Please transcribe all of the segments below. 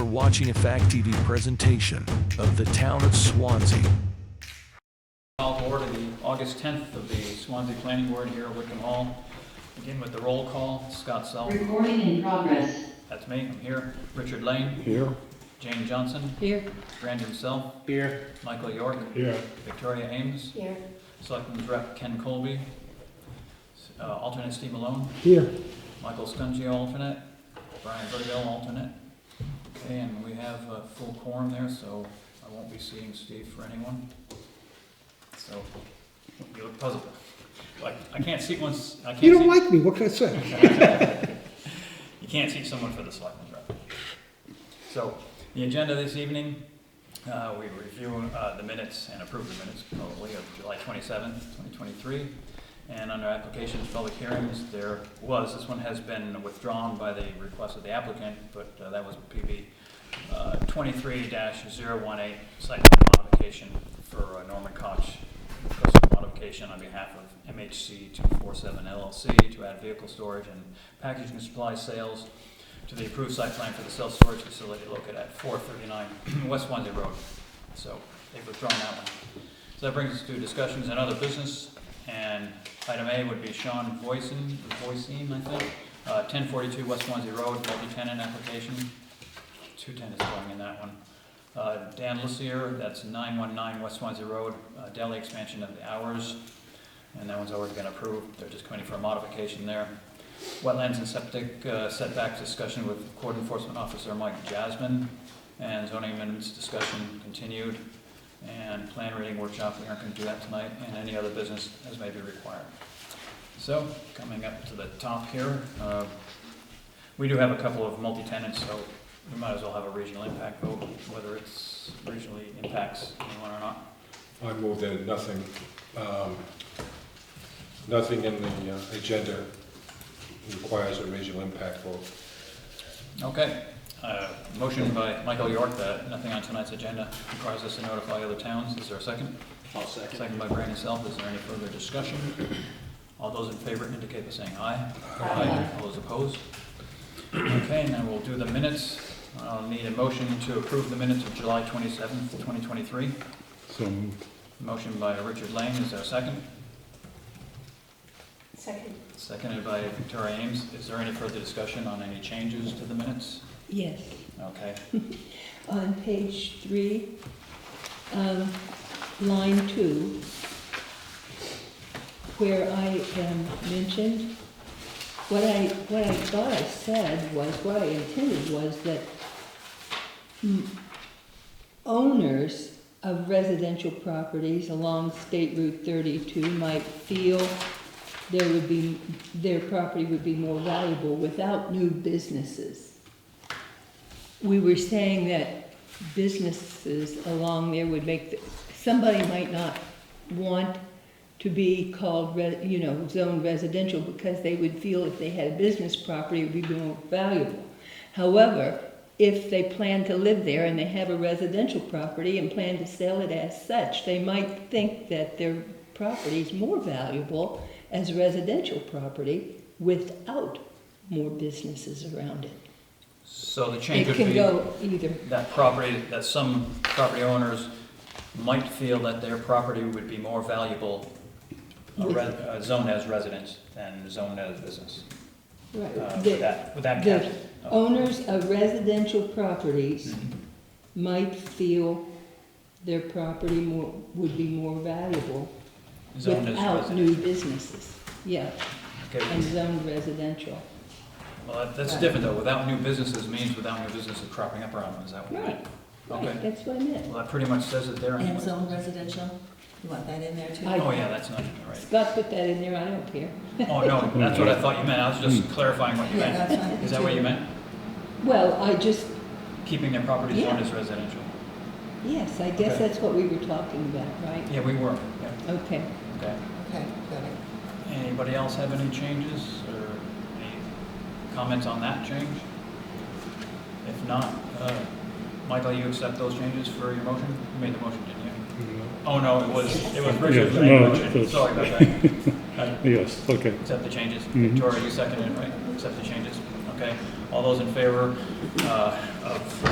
watching a Fact TV presentation of the town of Swanzey. Call to order the August 10th of the Swanzey Planning Board here at Wickham Hall. Begin with the roll call. Scott Self. Recording in progress. That's me. I'm here. Richard Lane. Here. Jane Johnson. Here. Brandon Self. Here. Michael York. Here. Victoria Ames. Here. Selectmen's Rep Ken Colby. Alternate Steve Malone. Here. Michael Scungio, alternate. Brian Vergil, alternate. Okay, and we have a full quorum there, so I won't be seeing Steve for anyone. So, you look puzzled. Like, I can't see once, I can't You don't see. like me, what can I say? You can't see someone for the selectmen's rep. So, the agenda this evening, we review the minutes and approve the minutes probably of July 27th, 2023. And under applications, public hearings, this one has been withdrawn by the request of the applicant, but that was PB 23-018 Site Plan Modification for Norman Koch. Custom modification on behalf of MHC 247 LLC to add vehicle storage and packaging and supply sales to the approved site plan for the self-storage facility located at 439 West Swanzey Road. So they've withdrawn that one. So that brings us to discussions and other business. And item A would be Shawn Voisine, I think, 1042 West Swanzey Road, multi-tenant application. 2 tenants going in that one. Dan Lussier, that's 919 West Swanzey Road, deli expansion of the hours. And that one's already been approved. They're just coming for a modification there. Wetlands and Septic setback discussion with Code Enforcement Officer Mike Jasmin. And zoning amendments discussion continued. And plan reading workshop, we aren't going to do that tonight, and any other business as may be required. So, coming up to the top here, we do have a couple of multi-tenants, so we might as well have a regional impact vote, whether it's regionally impacts anyone or not. I move that nothing in the agenda requires a regional impact vote. Okay. Motion by Michael York that nothing on tonight's agenda requires us to notify other towns. Is there a second? I'll second. Second by Brandon Self. Is there any further discussion? All those in favor indicate by saying aye. Aye. All those opposed? Okay, now we'll do the minutes. I'll need a motion to approve the minutes of July 27th, 2023. So moved. Motion by Richard Lane. Is there a second? Second. Seconded by Victoria Ames. Is there any further discussion on any changes to the minutes? Yes. Okay. On page 3, line 2, where I mentioned, what I thought I said was, what I intended was that owners of residential properties along State Route 32 might feel their property would be more valuable without new businesses. We were saying that businesses along there would make, somebody might not want to be called, zoned residential because they would feel if they had a business property, it would be more valuable. However, if they plan to live there and they have a residential property and plan to sell it as such, they might think that their property is more valuable as residential property without more businesses around it. So the change It would can be go either. that some property owners might feel that their property would be more valuable zoned as residence than zoned as business. Right. With that The cap. owners of residential properties might feel their property would be more valuable Zoned as without residential. new businesses. Yeah, Okay. and zoned residential. Well, that's different though. Without new businesses means without new businesses cropping up around them. Is that what you meant? Right, Okay. that's what I meant. Well, that pretty much says it there And anyway. zone residential, you want that in there too? I- Oh, yeah, that's not right. Scott put that in there, I don't care. Oh, no, that's what I thought you meant. I was just clarifying what you Yeah, meant. that's fine. Is that what you meant? Well, I just, Keeping their property Yeah. zoned as residential? yes, I guess Okay. that's what we were talking about, right? Yeah, we were. Yeah. Okay. Okay. Okay, got it. Anybody else have any changes or any comments on that change? If not, Michael, you accept those changes for your motion? You made the motion, didn't you? Oh, no, it was Richard Yeah, who made the no, motion. it's- Sorry about that. Yes, okay. Accept the changes. Mhm. Victoria, you seconded it, right? Accept the changes? Okay, all those in favor of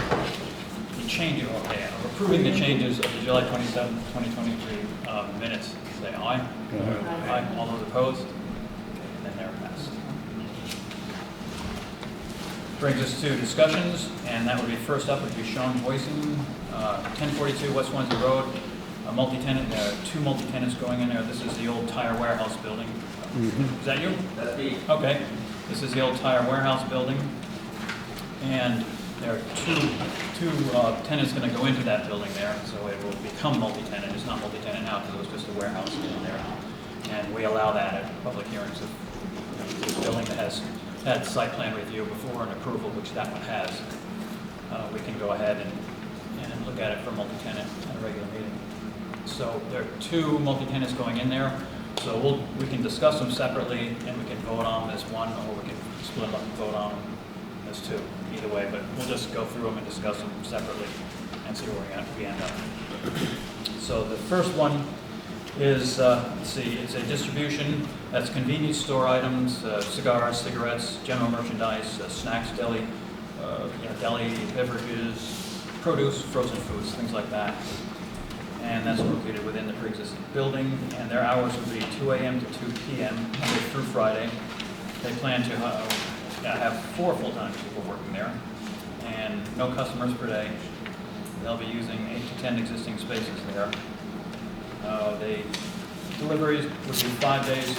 the change, okay, of approving the changes of the July 27th, 2023 minutes, say aye. Aye. All those opposed? Then they're passed. Brings us to discussions, and that would be first up would be Shawn, Voisine, 1042 West Swanzey Road, a multi-tenant, there are 2 multi-tenants going in there. This is the old tire warehouse building. Is that you? That's me. Okay, this is the old tire warehouse building, and there are two tenants going to go into that building there, so it will become multi-tenant. It's not multi-tenant now because it was just a warehouse in there, and we allow that at public hearings. If this building that has had site plan review before and approval, which that one has, we can go ahead and look at it for multi-tenant at a regular meeting. So there are 2 multi-tenants going in there. So we can discuss them separately, and we can vote on them as one, or we can split them up and vote on them as 2, either way. But we'll just go through them and discuss them separately and see where we end up. So the first one is, let's see, it's a distribution. That's convenience store items, cigars, cigarettes, general merchandise, snacks, deli, deli beverages, produce, frozen foods, things like that. And that's located within the pre-existing building, and their hours would be 2 a.m. to 2 p.m. Monday through Friday. They plan to have 4 full-time people working there, and no customers per day. They'll be using 8 to 10 existing spaces there. They deliveries would be 5 days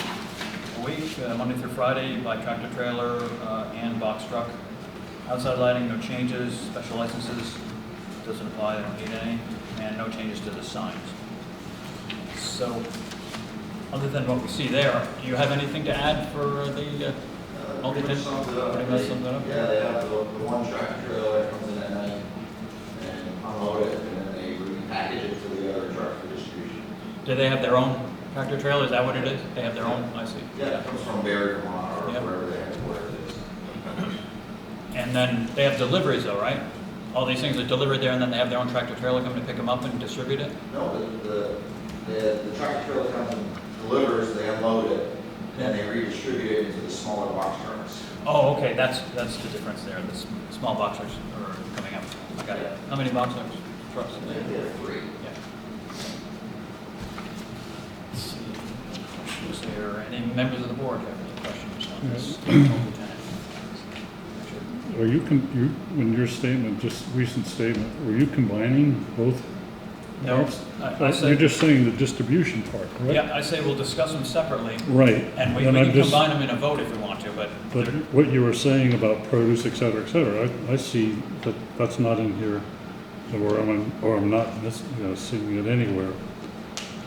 a week, Monday through Friday, by tractor trailer and box truck. Outside lighting, no changes. Special licenses doesn't apply. They don't need any. And no changes to the signs. So, other than what we see there, do you have anything to add for the multi-tenant? Pretty much sums it up. Yeah, they have the one tractor trailer that comes in at night and unload it, and then they repackage it for the other truck for distribution. Do they have their own tractor trailer? Is that what it is? They have their own, I see. Yeah, it comes from Barry, Vermont, or Yep. wherever they headquarters is. And then they have deliveries though, right? All these things are delivered there, and then they have their own tractor trailer come to pick them up and distribute it? No, the tractor trailer comes and delivers, they unload it, and they redistribute it into the smaller box trucks. Oh, okay, that's the difference there. The small boxers are coming up. I got it. How many boxers? Trucks? They have 3. Yeah. Let's see. Is there any members of the board have any questions on this? Multi-tenant? Are in your statement, just recent statement, were you combining both No, parts? I You're said, just saying the distribution part, right? yeah, I say we'll discuss them separately, Right. and we And I'm can just- combine them in a vote if we want to, but But they're- what you were saying about produce, et cetera, I see that that's not in here, or I'm not seeing it anywhere.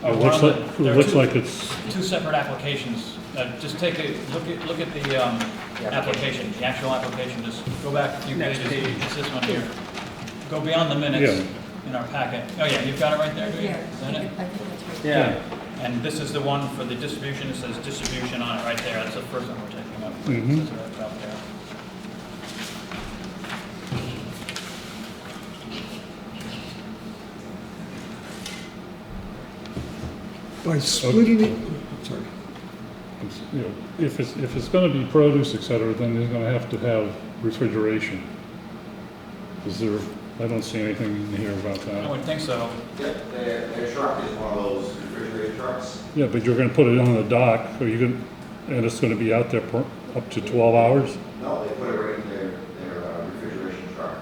Oh, It one looks of the- like, there it are looks two- like it's, 2 separate applications. Just take a look at the application, the actual application. Just go back a few pages. It's this one here. Go beyond the minutes in our packet. Oh yeah, you've got it right there. Do you? Here, Is I that think it? that's right. yeah. And this is the one for the distribution. It says distribution on it right there. That's the first one we're taking up. Mhm. It says right up there. By splitting it, sorry, If it's gonna be produce, et cetera, then they're gonna have to have refrigeration. Is there, I don't see anything in here about I that. would think so. Yep, their truck is one of those refrigerated trucks. Yeah, but you're gonna put it on the dock, and it's gonna be out there for up to 12 hours? No, they put it right in their refrigeration truck.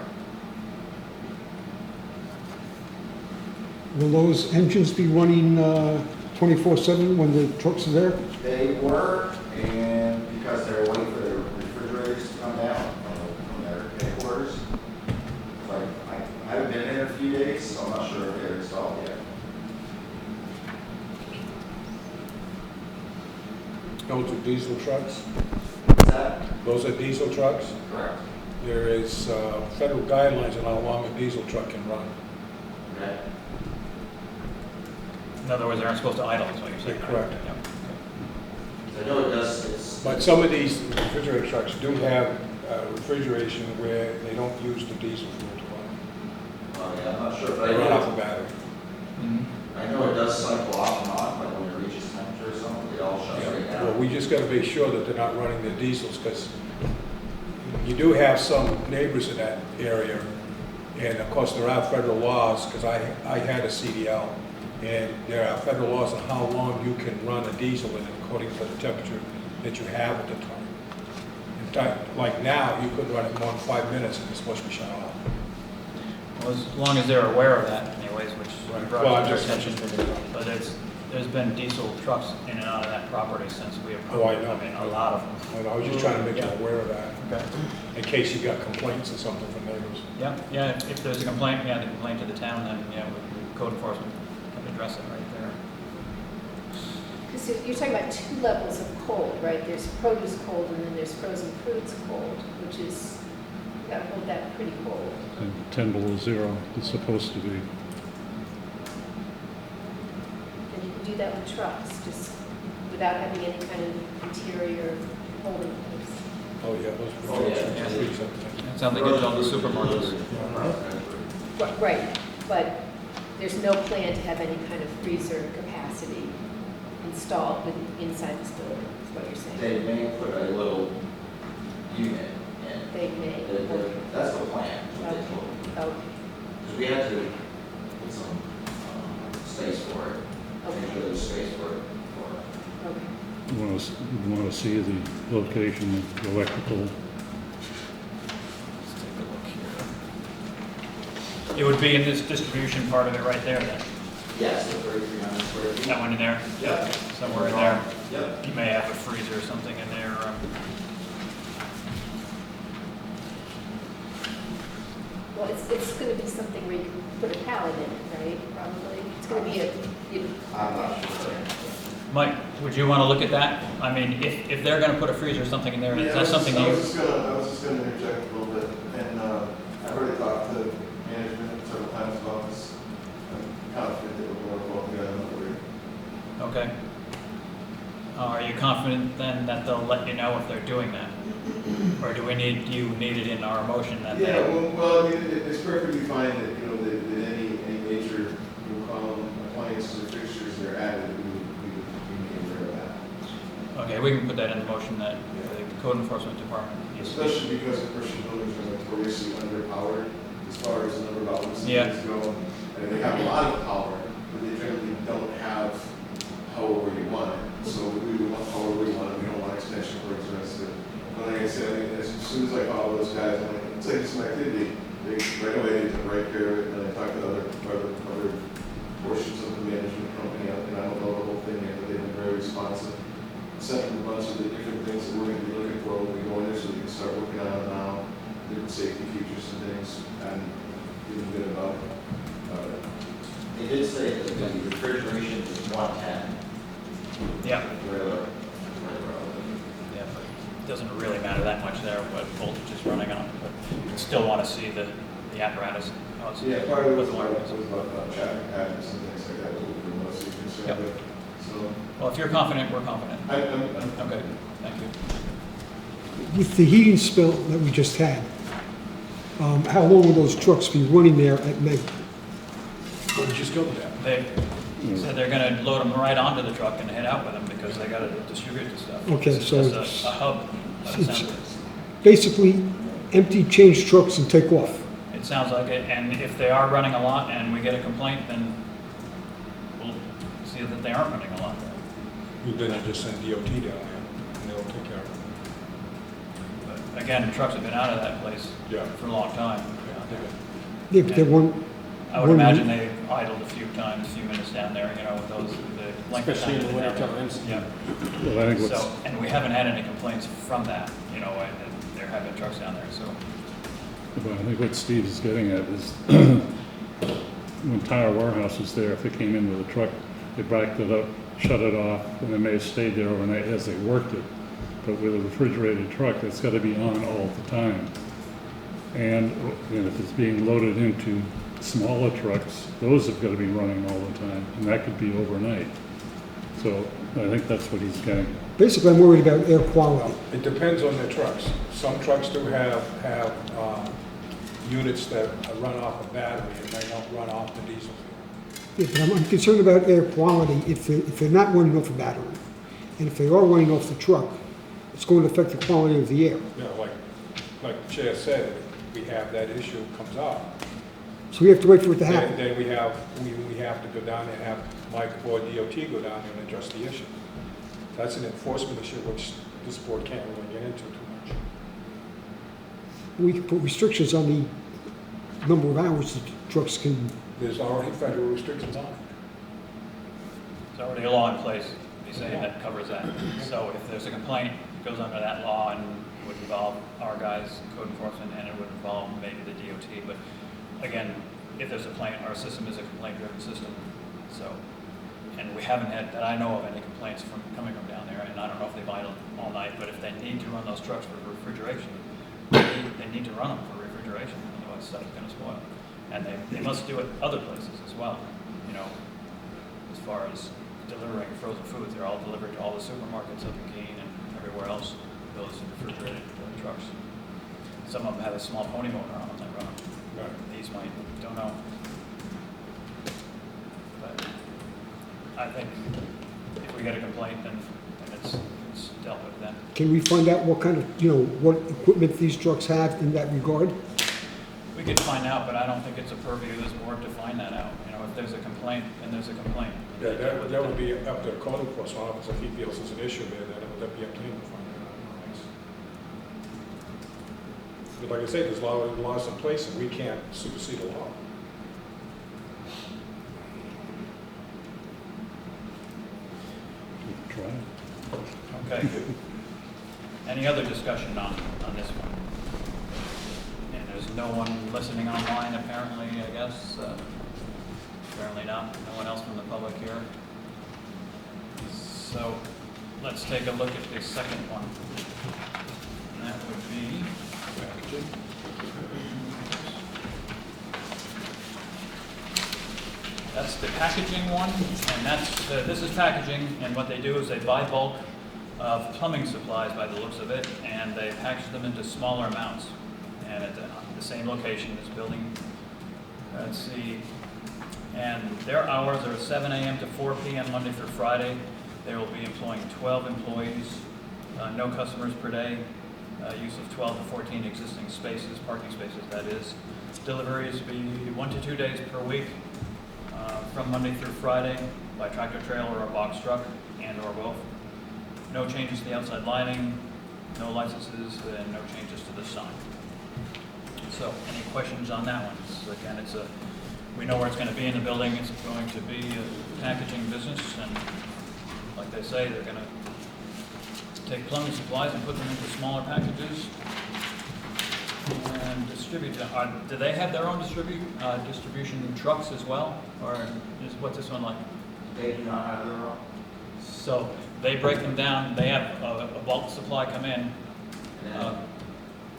will those engines be running 24/7 when the trucks are there? They were, and because they were waiting for their refrigerators to come down from their headquarters. So I haven't been in a few days, so I'm not sure if they're installed yet. Those are diesel trucks? What's that? Those are diesel trucks? Correct. There is federal guidelines on how long a diesel truck can run. Okay. In other words, they aren't supposed to idle. Is what you're saying. right? Correct. Yeah. I know it does, it's, But some of these refrigerator trucks do have refrigeration where they don't use the diesel fuel to run. yeah, I'm not sure, but They I run off know, a battery. I know it does cycle off and on, like when it reaches temperature or something, it all shuts right Well, down. we just gotta be sure that they're not running their diesels, because you do have some neighbors in that area, and of course, there are federal laws, because I had a CDL, and there are federal laws on how long you can run a diesel in it according to the temperature that you have at the time. In fact, like now, you couldn't run it more than 5 minutes and it's supposed to be shut off. Well, as long as they're aware of that anyways, which Right. brought Well, to I'm their just- attention. But there's been diesel trucks in and out of that property since we Oh, I approved. know. I mean, a lot of them. And I was just trying to make you Yeah. aware of that, Okay. in case you got complaints or something from neighbors. Yeah, yeah, if there's a complaint, the complaint to the town, then, code enforcement can address it right there. Because you're talking about two levels of cold, right? There's produce cold and then there's frozen foods cold, which is, you gotta hold that pretty cold. And 10 below zero is supposed to be. And you can do that with trucks, just without having any kind of interior holding place. Oh, yeah, those. Oh, yeah. It sounds like it's on the supermarkets. Right, but there's no plan to have any kind of freezer capacity installed inside this building, is what you're saying? They may put a little unit in. They may. That's the plan, what they told me. Okay, Because we had to put some space for it. Make sure there's space for it. okay. You want to see the location of the electrical. Let's take a look here. It would be in this distribution part of it right there then. Yes, the 3,300 square feet. That one in there? Yep. Somewhere in there. Yep. You may have a freezer or something in there. Well, it's gonna be something where you can put a pallet in it, right? Probably. It's gonna be I'm not sure. Mike, would you want to look at that? I mean, if they're going to put a freezer or something in there, is that something I you? was just gonna interject a little bit, and I've already talked to management several times about this. I'm confident that we're going to work together on the Okay. Are you confident then that they'll let you know if they're doing that? Or do you need it in our motion that they? Yeah, well, I mean, it's perfectly fine that, that any major, appliances or fixtures that are added, we be aware of that. Okay, we can put that in the motion that the code enforcement department needs to. Especially because commercial buildings are notoriously underpowered as far as the number of outlets Yeah. go. And they have a lot of power, but they generally don't have however you want it. So we would want however we want it, we don't want extension cords or anything. But like I said, I mean, as soon as I call those guys, I'm like, it's like some activity. They right away they took right care of it, and I talked to other portions of the management company, and I don't know the whole thing yet, but they've been very responsive. Sent them a bunch of the different things that we're going to be looking for when we go in there, so we can start working on it now, different safety features and things, and feeling good about it. They did say that the refrigeration is 110. Yeah. Regular. Yeah, but it doesn't really matter that much there what voltage is running on, but you still want to see the apparatus. How it's- Yeah, part of it was what the about, wiring is. traffic patterns and things like that, what we were mostly concerned Yep. with. So, Well, if you're confident, we're confident. I'm Okay, thank you. With the heating spill that we just had, how long will those trucks be running there at night? What did you just go with that? They said they're going to load them right onto the truck and head out with them because they got to distribute the stuff. Okay, It's so just a hub of it's- assembly. Basically, empty change trucks and take off. It sounds like it, and if they are running a lot and we get a complaint, then we'll see that they aren't running a lot. Then you just send DOT down there, and they'll take care of it. But again, the trucks have been out of that place Yeah. for a long time. Yeah, but they won't, I would One- imagine they idled a few times, a few minutes down there, with those, the length of time. Especially in the they've been winter down there. times. Yeah. Well, I think So, what's, and we haven't had any complaints from that, and there have been trucks down there, so. but I think what Steve is getting at is when Tire Warehouse was there, if they came in with a truck, they backed it up, shut it off, and they may have stayed there overnight as they worked it. But with a refrigerated truck, it's got to be on all the time. And if it's being loaded into smaller trucks, those have got to be running all the time, and that could be overnight. So I think that's what he's getting. basically, I'm worried about air quality. It depends on the trucks. Some trucks do have units that run off a battery, and they don't run off the diesel fuel. Yeah, but I'm concerned about air quality if they're not running off a battery. And if they are running off the truck, it's going to affect the quality of the air. Yeah, like like the chair said, if we have that issue comes up, So we have to wait for it to happen. then we have to go down there and have Mike or DOT go down there and address the issue. That's an enforcement issue which this board can't really get into too much. We can put restrictions on the number of hours that trucks can, There's already federal restrictions on it. There's already a law in place, he's saying that covers that. So if there's a complaint, it goes under that law and would involve our guys, code enforcement, and it would involve maybe the DOT. But again, if there's a complaint, our system is a complaint-driven system. So, and we haven't had, that I know of, any complaints from coming from down there. And I don't know if they've idled all night, but if they need to run those trucks for refrigeration, they need to run them for refrigeration, otherwise stuff's going to spoil. And they must do it other places as well, you know, as far as delivering frozen foods. They're all delivered to all the supermarkets up in Keene and everywhere else, those refrigerated trucks. Some of them have a small pony motor on them that run them. Right. These might, don't know. But I think if we get a complaint, then it's dealt with then. can we find out what kind of, what equipment these trucks have in that regard? We could find out, but I don't think it's a purview of this board to find that out. You know, if there's a complaint, then there's a complaint. Yeah, that would be up to the code enforcement officer. If he feels there's an issue there, then it would be up to him to find that out. But like I say, there's laws in place and we can't supersede the law. Try. Okay. Any other discussion on this one? And there's no one listening online apparently, I guess. Apparently not. No one else from the public here. So let's take a look at the second one. And that would be that's the packaging one, and this is packaging, and what they do is they buy bulk of plumbing supplies by the looks of it, and they package them into smaller amounts. And at the same location as building, let's see, and their hours are 7 a.m. to 4 p.m. Monday through Friday. They will be employing 12 employees, no customers per day, use of 12 to 14 existing spaces, parking spaces that is. Deliveries be 1 to 2 days per week, from Monday through Friday by tractor trailer or box truck and or both. No changes to the outside lighting, no licenses, and no changes to the sign. So, any questions on that one? Again, we know where it's going to be in the building. It's going to be a packaging business, and like they say, they're going to take plumbing supplies and put them into smaller packages and distribute them. Do they have their own distribution trucks as well, or what's this one like? They do not have their own. So they break them down. They have a bulk supply come in,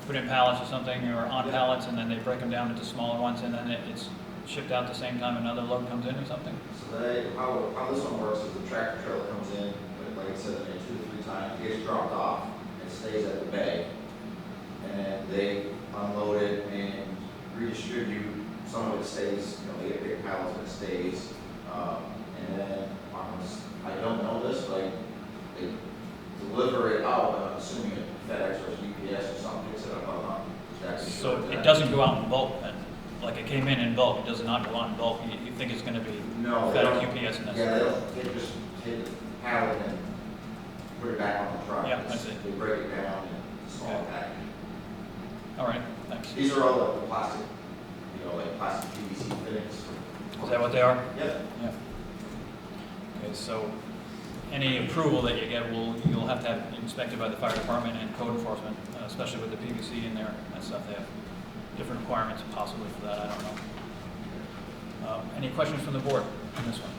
put in pallets or something, or on pallets, and then they break them down into smaller ones, and then it's shipped out the same time another load comes in or something? So how this one works is the tractor trailer comes in, but like I said, 2 to 3 times, it gets dropped off, and stays at the bay, and then they unload it and redistribute. Some of it stays, they get big pallets, but it stays, and then I don't know this, but they deliver it out, I'm assuming FedEx or UPS or something picks it up. I'm not exactly sure. So it doesn't go out in bulk then? Like it came in bulk, it does not go out in bulk? You think it's going to be FedEx, UPS, and that? Yeah, they just take the pallet and put it back on the truck. Yeah, I see. They break it down in small package. All right, thanks. These are all the plastic, like plastic PVC fittings. Is that what they are? Yep. Yeah. Okay, so any approval that you get, you'll have to have inspected by the fire department and code enforcement, especially with the PVC in there and stuff. They have different requirements possibly for that, I don't know. Any questions from the board on this one?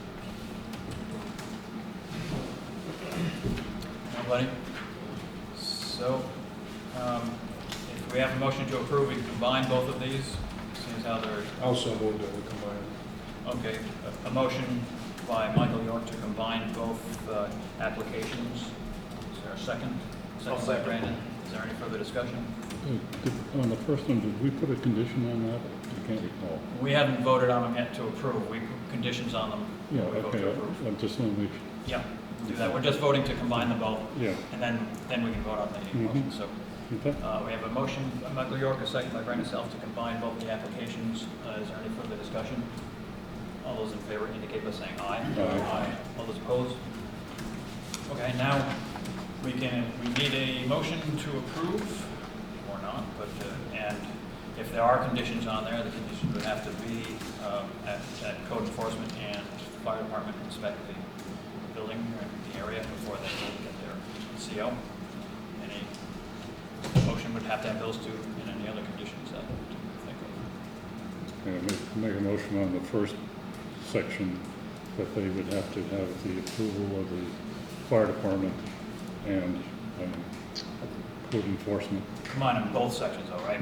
Nobody? So, if we have a motion to approve, we can combine both of these, seeing how they're... Also moved that we combine. Okay, a motion by Michael York to combine both applications. Is there a second? Second by Brandon. Is there any further discussion? On the first one, did we put a condition on that? I can't recall. We haven't voted on them yet to approve. We put conditions on them. Yeah, We vote okay, to approve. I just want to make, Yeah, do that. We're just voting to combine them both, yeah. and then we can vote on the motion. So, Okay. We have a motion by Michael York, a second by Brandon Self to combine both the applications. Is there any further discussion? All those in favor indicate by saying aye. Aye. All those opposed? Okay, now we need a motion to approve or not, but, and if there are conditions on there, the conditions would have to be at code enforcement and fire department inspect the building or the area before they can get their CO. Any motion would have to have those two and any other conditions that you think of. Yeah, make a motion on the first section that they would have to have the approval of the fire department and code enforcement. Combine them both sections though, right?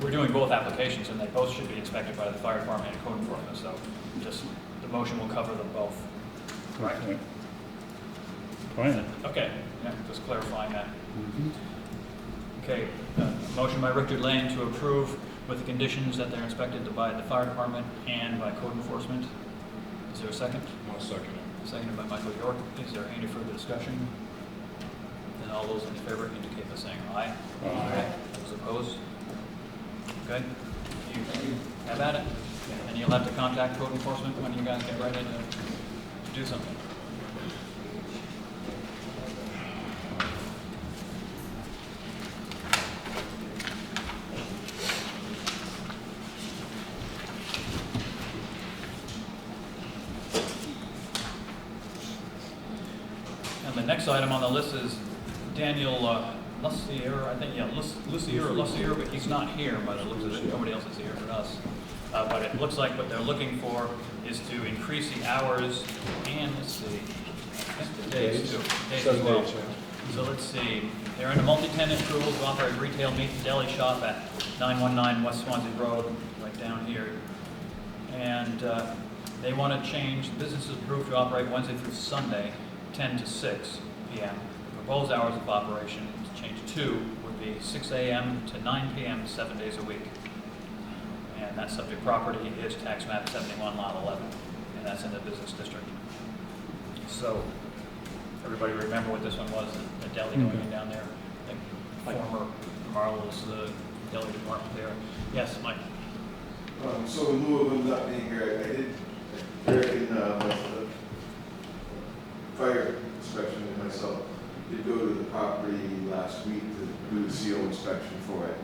We're doing both applications and they both should be inspected by the fire department and code enforcement, so just, the motion will cover them both, right? Okay. Fine. Okay, yeah, just clarifying that. Mhm. Okay, motion by Richard Lane to approve with the conditions that they're inspected by the fire department and by code enforcement. Is there a second? I'll second it. Seconded by Michael York. Is there any further discussion? Then all those in favor indicate by saying aye. Aye. Those opposed? Okay, you have at it. And you'll have to contact code enforcement when you guys get ready to do something. And the next item on the list is Daniel Lussier, I think, yeah, Lussier, but he's not here by the looks of it. Nobody else is here but us. But it looks like what they're looking for is to increase the hours and, let's see, I think the days too. Days as well. So let's see, they're in a multi-tenant approval to operate retail meat and deli shop at 919 West Swanzey Road, right down here. And they want to change, the business is approved to operate Wednesday through Sunday, 10 to 6 p.m. Proposed hours of operation to change to would be 6 a.m. to 9 p.m. 7 days a week. And that subject property is tax map 71 lot 11, and that's in the business district. So everybody remember what this one was, the deli going in down there, the former marvelous deli department there. Yes, Mike? So in lieu of him not being here, I did, Eric and the fire inspection and myself did go to the property last week to do the CO inspection for it.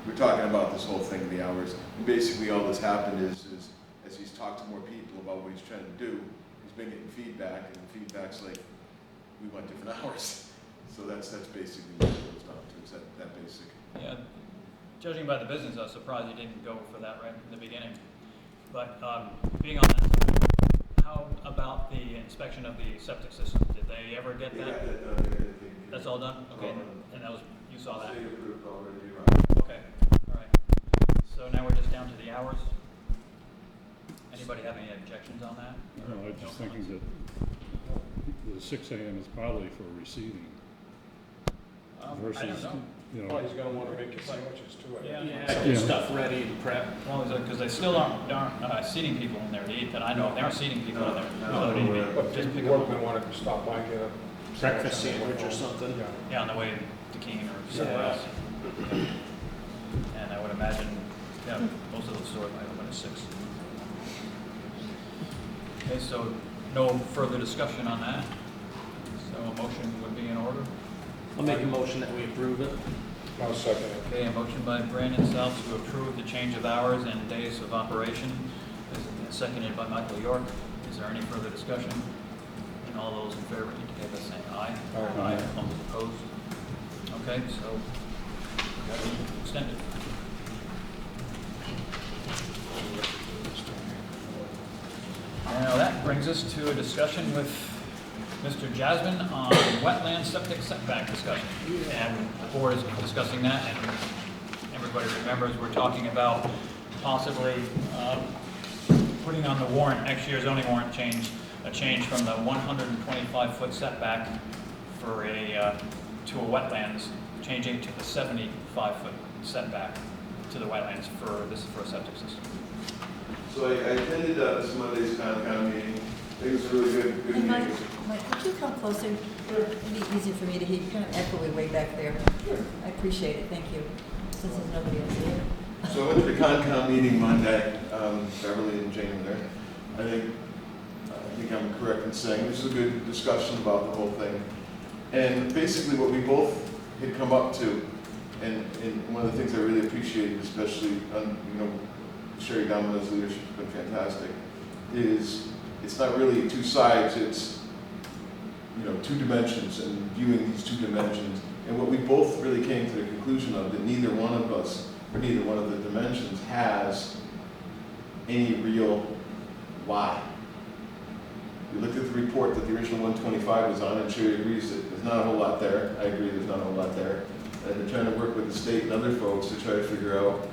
We're talking about this whole thing, the hours. And basically all that's happened is as he's talked to more people about what he's trying to do, he's been getting feedback, and the feedback's like, we want different hours. So that's basically what it goes down to, is that basic. Yeah, judging by the business, I was surprised you didn't go for that right in the beginning. But being on that subject, how about the inspection of the septic system? Did they ever get They that? got that done, I think. That's all done? Okay, and that was, you saw that? They approved already, right? Okay, all right. So now we're just down to the hours. Anybody have any objections on that? No, I was just thinking that the 6 a.m. is probably for receiving I don't versus, know. you Oh, know, he's gonna wanna make your sandwiches too. I think. Yeah. Yeah. Stuff ready to prep. Well, because they still aren't seating people in there to eat, that I know of. They aren't seating people in there. So they need to But just the pick up, workmen wanted to stop by and get a Breakfast sandwich or something. Yeah. yeah, on the way to Keene or somewhere Yeah. else. And I would imagine, yeah, most of those stores might open at 6. Okay, so no further discussion on that. So a motion would be in order. I'll make a motion that we approve it. I'll second it. Okay, a motion by Brandon Self to approve the change of hours and days of operation, seconded by Michael York. Is there any further discussion? And all those in favor indicate by saying aye. Aye. All those opposed? Okay, so we got it extended. Now that brings us to a discussion with Mr. Jasmin on wetland septic setback discussion. And the board is discussing that, and everybody remembers we're talking about possibly putting on the warrant, next year's zoning warrant a change from the 125-foot setback for to a wetlands, changing to the 75-foot setback to the wetlands for a septic system. So I attended this Monday's town meeting. I think it was a really good meeting. It was Mike, could you come closer? It'd be easier for me to hear, you kind of echoey way back there. I appreciate it, thank you, since there's nobody else here. So I went to the Concom meeting Monday, Beverly and Jane were there. I think I'm correct in saying this is a good discussion about the whole thing. And basically what we both had come up to, and one of the things I really appreciated, especially on, Sherry Domino's leadership has been fantastic, is it's not really two sides, it's, two dimensions and viewing these two dimensions. And what we both really came to the conclusion of, that neither one of us, or neither one of the dimensions has any real why. We looked at the report that the original 125 was on, and Sherry agrees that there's not a whole lot there. I agree there's not a whole lot there. And they're trying to work with the state and other folks to try to figure out,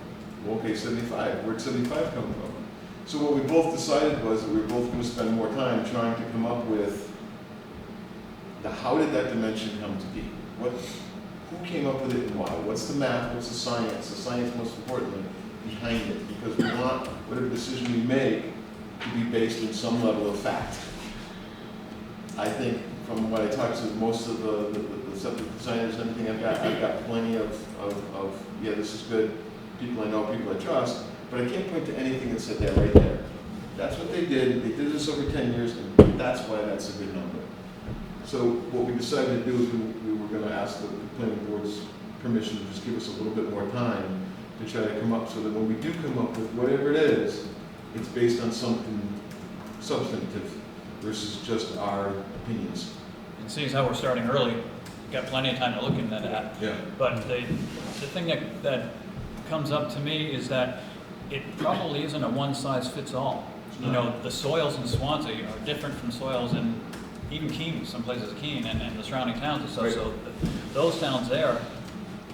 well, okay, 75, where'd 75 come from? So what we both decided was that we were both going to spend more time trying to come up with how did that dimension come to be? Who came up with it and why? What's the math? What's the science most importantly behind it? Because we want whatever decision we make to be based in some level of fact. I think from what I talked to most of the septic designers and everything I've got plenty of yeah, this is good, people I know, people I trust, but I can't point to anything that said that right there. That's what they did this over 10 years, and that's why that's a good number. So what we decided to do is we were going to ask the planning board's permission to just give us a little bit more time to try to come up, so that when we do come up with whatever it is, it's based on something substantive versus just our opinions. And seeing as how we're starting early, we've got plenty of time to look into that. Yeah. But the thing that comes up to me is that it probably isn't a one-size-fits-all. The soils in Swansea are different from soils in even Keene, some places of Keene and the surrounding towns and stuff. Right. So those towns there,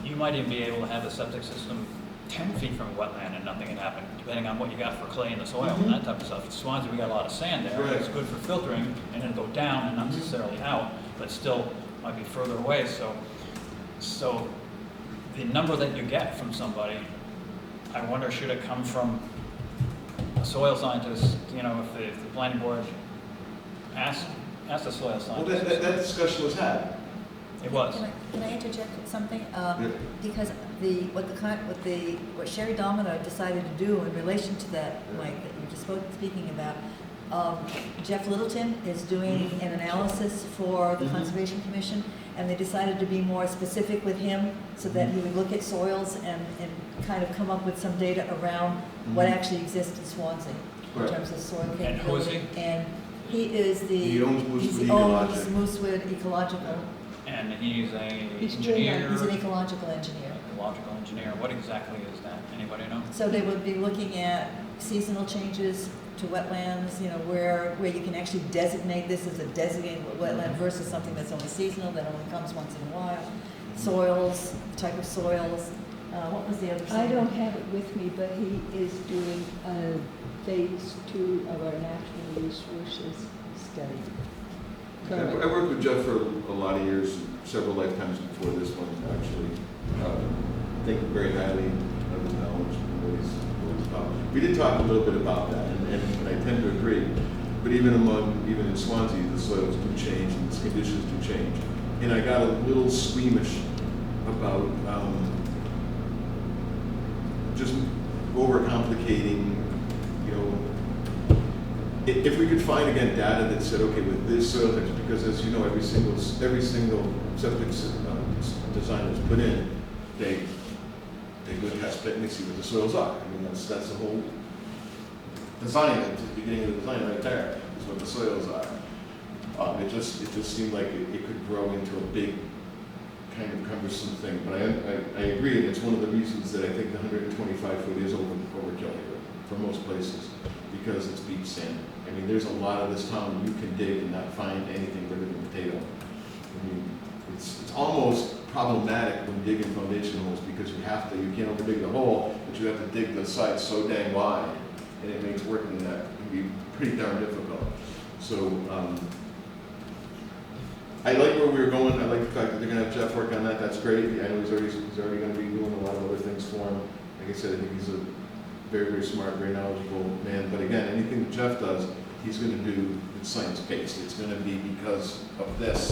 you might even be able to have the septic system 10 feet from a wetland and nothing can happen, depending on what you got for clay in the soil and that type of stuff. In Swansea, we got a lot of sand there. Right. It's good for filtering and it'll go down and not necessarily out, but still might be further away. So the number that you get from somebody, I wonder, should it come from a soil scientist? If the planning board asked the soil Well, scientist. that discussion was had. It was. Can I interject with something? Yeah. Because what Sherry Domino decided to do in relation to that, Mike, that you just speaking about, Jeff Littleton is doing an analysis for the Conservation Commission, and they decided to be more specific with him so that he would look at soils and kind of come up with some data around what actually exists in Swansea in terms of soil capability. And who is he? And he is He owns Moosewood Ecologic. Moosewood Ecological. And he's a He's engineer. He's an ecological engineer. Ecological engineer. What exactly is that? Anybody know? So they would be looking at seasonal changes to wetlands, where you can actually designate this as a designated wetland versus something that's only seasonal, that only comes once in a while. Soils, type of soils. What was the other I thing? don't have it with me, but he is doing a phase 2 of our natural resources study. I worked with Jeff for a lot of years, several lifetimes before this one, actually. Think very highly of his knowledge and what he's about. We did talk a little bit about that, and I tend to agree. But even in Swansea, the soils do change and the conditions do change. And I got a little squeamish about just overcomplicating, if we could find again data that said, okay, with this soil types, because as you know, every single septic design that's put in, they go test pit and they see what the soils are. I mean, that's the whole design, at the beginning of the design right there, is what the soils are. It just seemed like it could grow into a big, kind of cumbersome thing. But I agree, and it's one of the reasons that I think the 125 foot is overkill here for most places, because it's beach sand. I mean, there's a lot of this town you can dig and not find anything bigger than a potato. I mean, it's almost problematic when digging foundation holes, because you can't overdig the hole, but you have to dig the site so dang wide, and it makes working that can be pretty darn difficult. So I like where we were going. I like the fact that they're going to have Jeff work on that. That's great. I know he's already going to be doing a lot of other things for him. Like I said, I think he's a very, very smart, very knowledgeable man. But again, anything that Jeff does, he's gonna do it's science-based. It's gonna be because of this,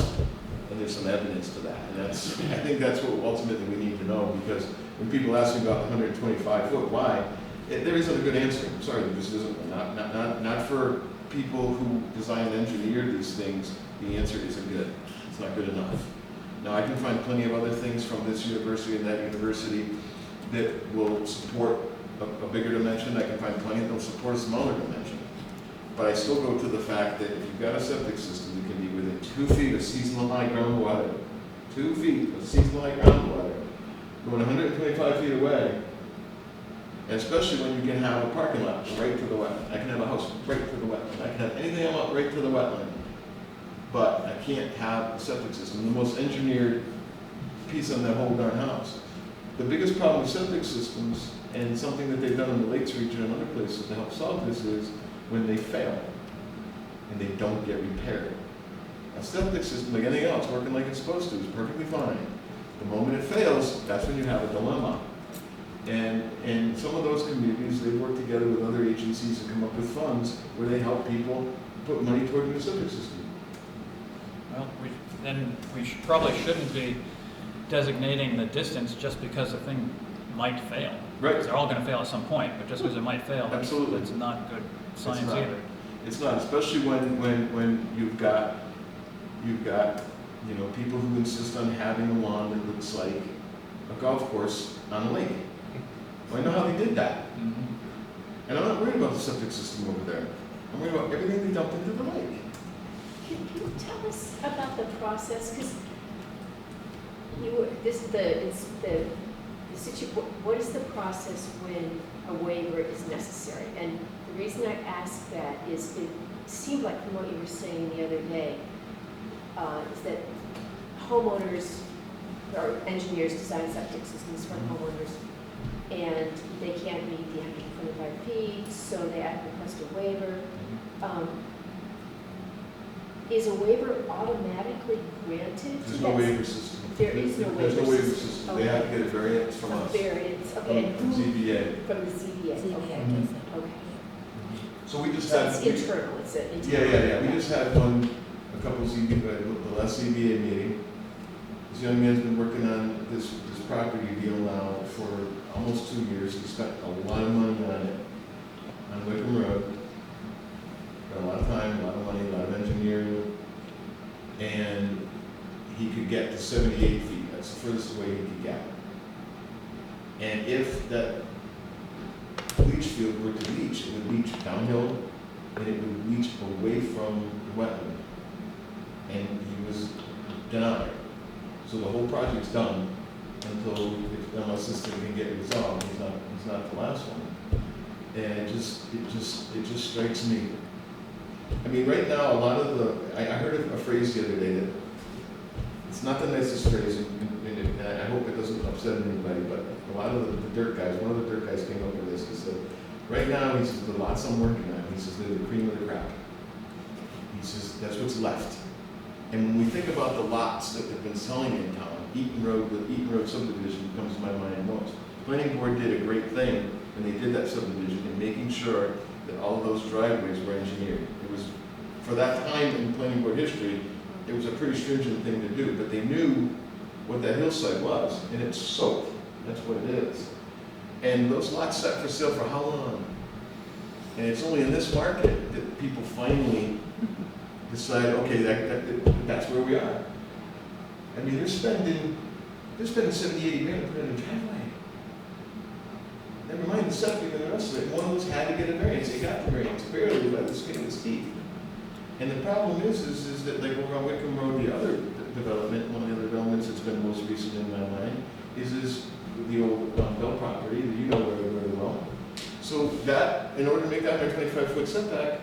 and there's some evidence to that. And that's, I think that's what ultimately we need to know, because when people ask me about the 125 foot, why? There isn't a good answer. I'm sorry, this isn't, not for people who design and engineer these things, the answer isn't good. It's not good enough. Now, I can find plenty of other things from this university and that university that will support a bigger dimension. I can find plenty that will support a smaller dimension. But I still go to the fact that if you've got a septic system, you can be within 2 feet of seasonal high groundwater, 2 feet of seasonal high groundwater, going 125 feet away, and especially when you can have a parking lot right to the wetland. I can have a house right to the wetland. I can have anything I want right to the wetland. But I can't have a septic system, the most engineered piece on that whole darn house. The biggest problem with septic systems, and something that they've done in the Lakes region and other places to help solve this, is when they fail and they don't get repaired. A septic system, like anything else, working like it's supposed to, is perfectly fine. The moment it fails, that's when you have a dilemma. And some of those communities, they work together with other agencies and come up with funds where they help people put money toward a septic system. Well, we probably shouldn't be designating the distance just because the thing might fail. Right. They're all gonna fail at some point, but just because it might fail, Absolutely. that's not good science It's not. either. It's not, especially when you've got, you know, people who insist on having a lawn that looks like a golf course on a lake. Well, I know how they did that. And I'm not worried about the septic system over there. I'm worried about everything they dumped into the lake. Can you tell us about the process? Because what is the process when a waiver is necessary? And the reason I ask that is it seemed like from what you were saying the other day, is that homeowners or engineers design septic systems for homeowners, and they can't meet the 125 feet, so they request a waiver. Is a waiver automatically granted? There's no waiver system. There is no There's no waiver waiver system. system. They have to get a variance from A us. variance, okay. And From who- ZBA. From the ZBA, ZBA okay. does it. Okay. So we just So had. it's internal, it's an internal. Yeah. We just had a couple ZBA, the last ZBA meeting. This young man's been working on this property deal now for almost 2 years. He spent a lot of money on it, on Wickham Road. Got a lot of time, a lot of money, a lot of engineering. And he could get to 78 feet. That's the furthest away he could get. And if that leach field were to leach, it would leach downhill and it would leach away from the wetland. And he was denied. So the whole project's done unless this thing can get resolved. He's not the last one. And it just strikes me. I mean, right now, a lot of I heard a phrase the other day that it's not the nicest phrase, and I hope it doesn't upset anybody, but a lot of the dirt guys, one of the dirt guys came up with this. He said, right now, he says, the lots I'm working on, he says, they're the cream of the crop. He says, that's what's left. And when we think about the lots that have been selling in town, the Eaton Road subdivision comes to my mind most. Planning board did a great thing when they did that subdivision in making sure that all of those driveways were engineered. It was, for that time in planning board history, it was a pretty stringent thing to do, but they knew what that hillside was, and it's soaked. That's what it is. And those lots sat for sale for how long? And it's only in this market that people finally decide, okay, that's where we are. I mean, they're spending 70, 80 grand to put in a driveway. Never mind the septic and the rest of it. One of those had to get a variance. They got the variance, barely by the skin of his teeth. And the problem is that like over on Wickham Road, the other development, one of the other developments that's been most recent in my mind, is the old Bell property that you know very well. So that, in order to make that 125-foot setback,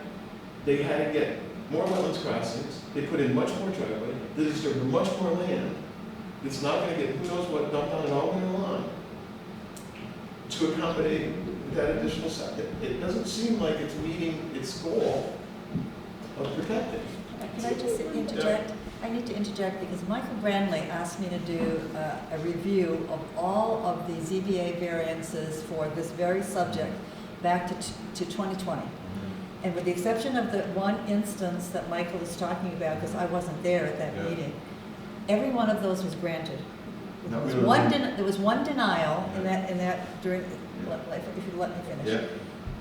they had to get more wetlands crossings. They put in much more driveway. They disturbed much more land. It's not going to get who knows what dumped on it all winter long to accommodate that additional septic. It doesn't seem like it's meeting its goal of protecting. Can I just interject? I need to interject because Michael Brandley asked me to do a review of all of the ZBA variances for this very subject back to 2020. And with the exception of the one instance that Michael is talking about, because I wasn't there at that Yeah. meeting, every one of those was granted. No, There was we don't one, know. there was one denial in that during, if you let me finish. Yeah,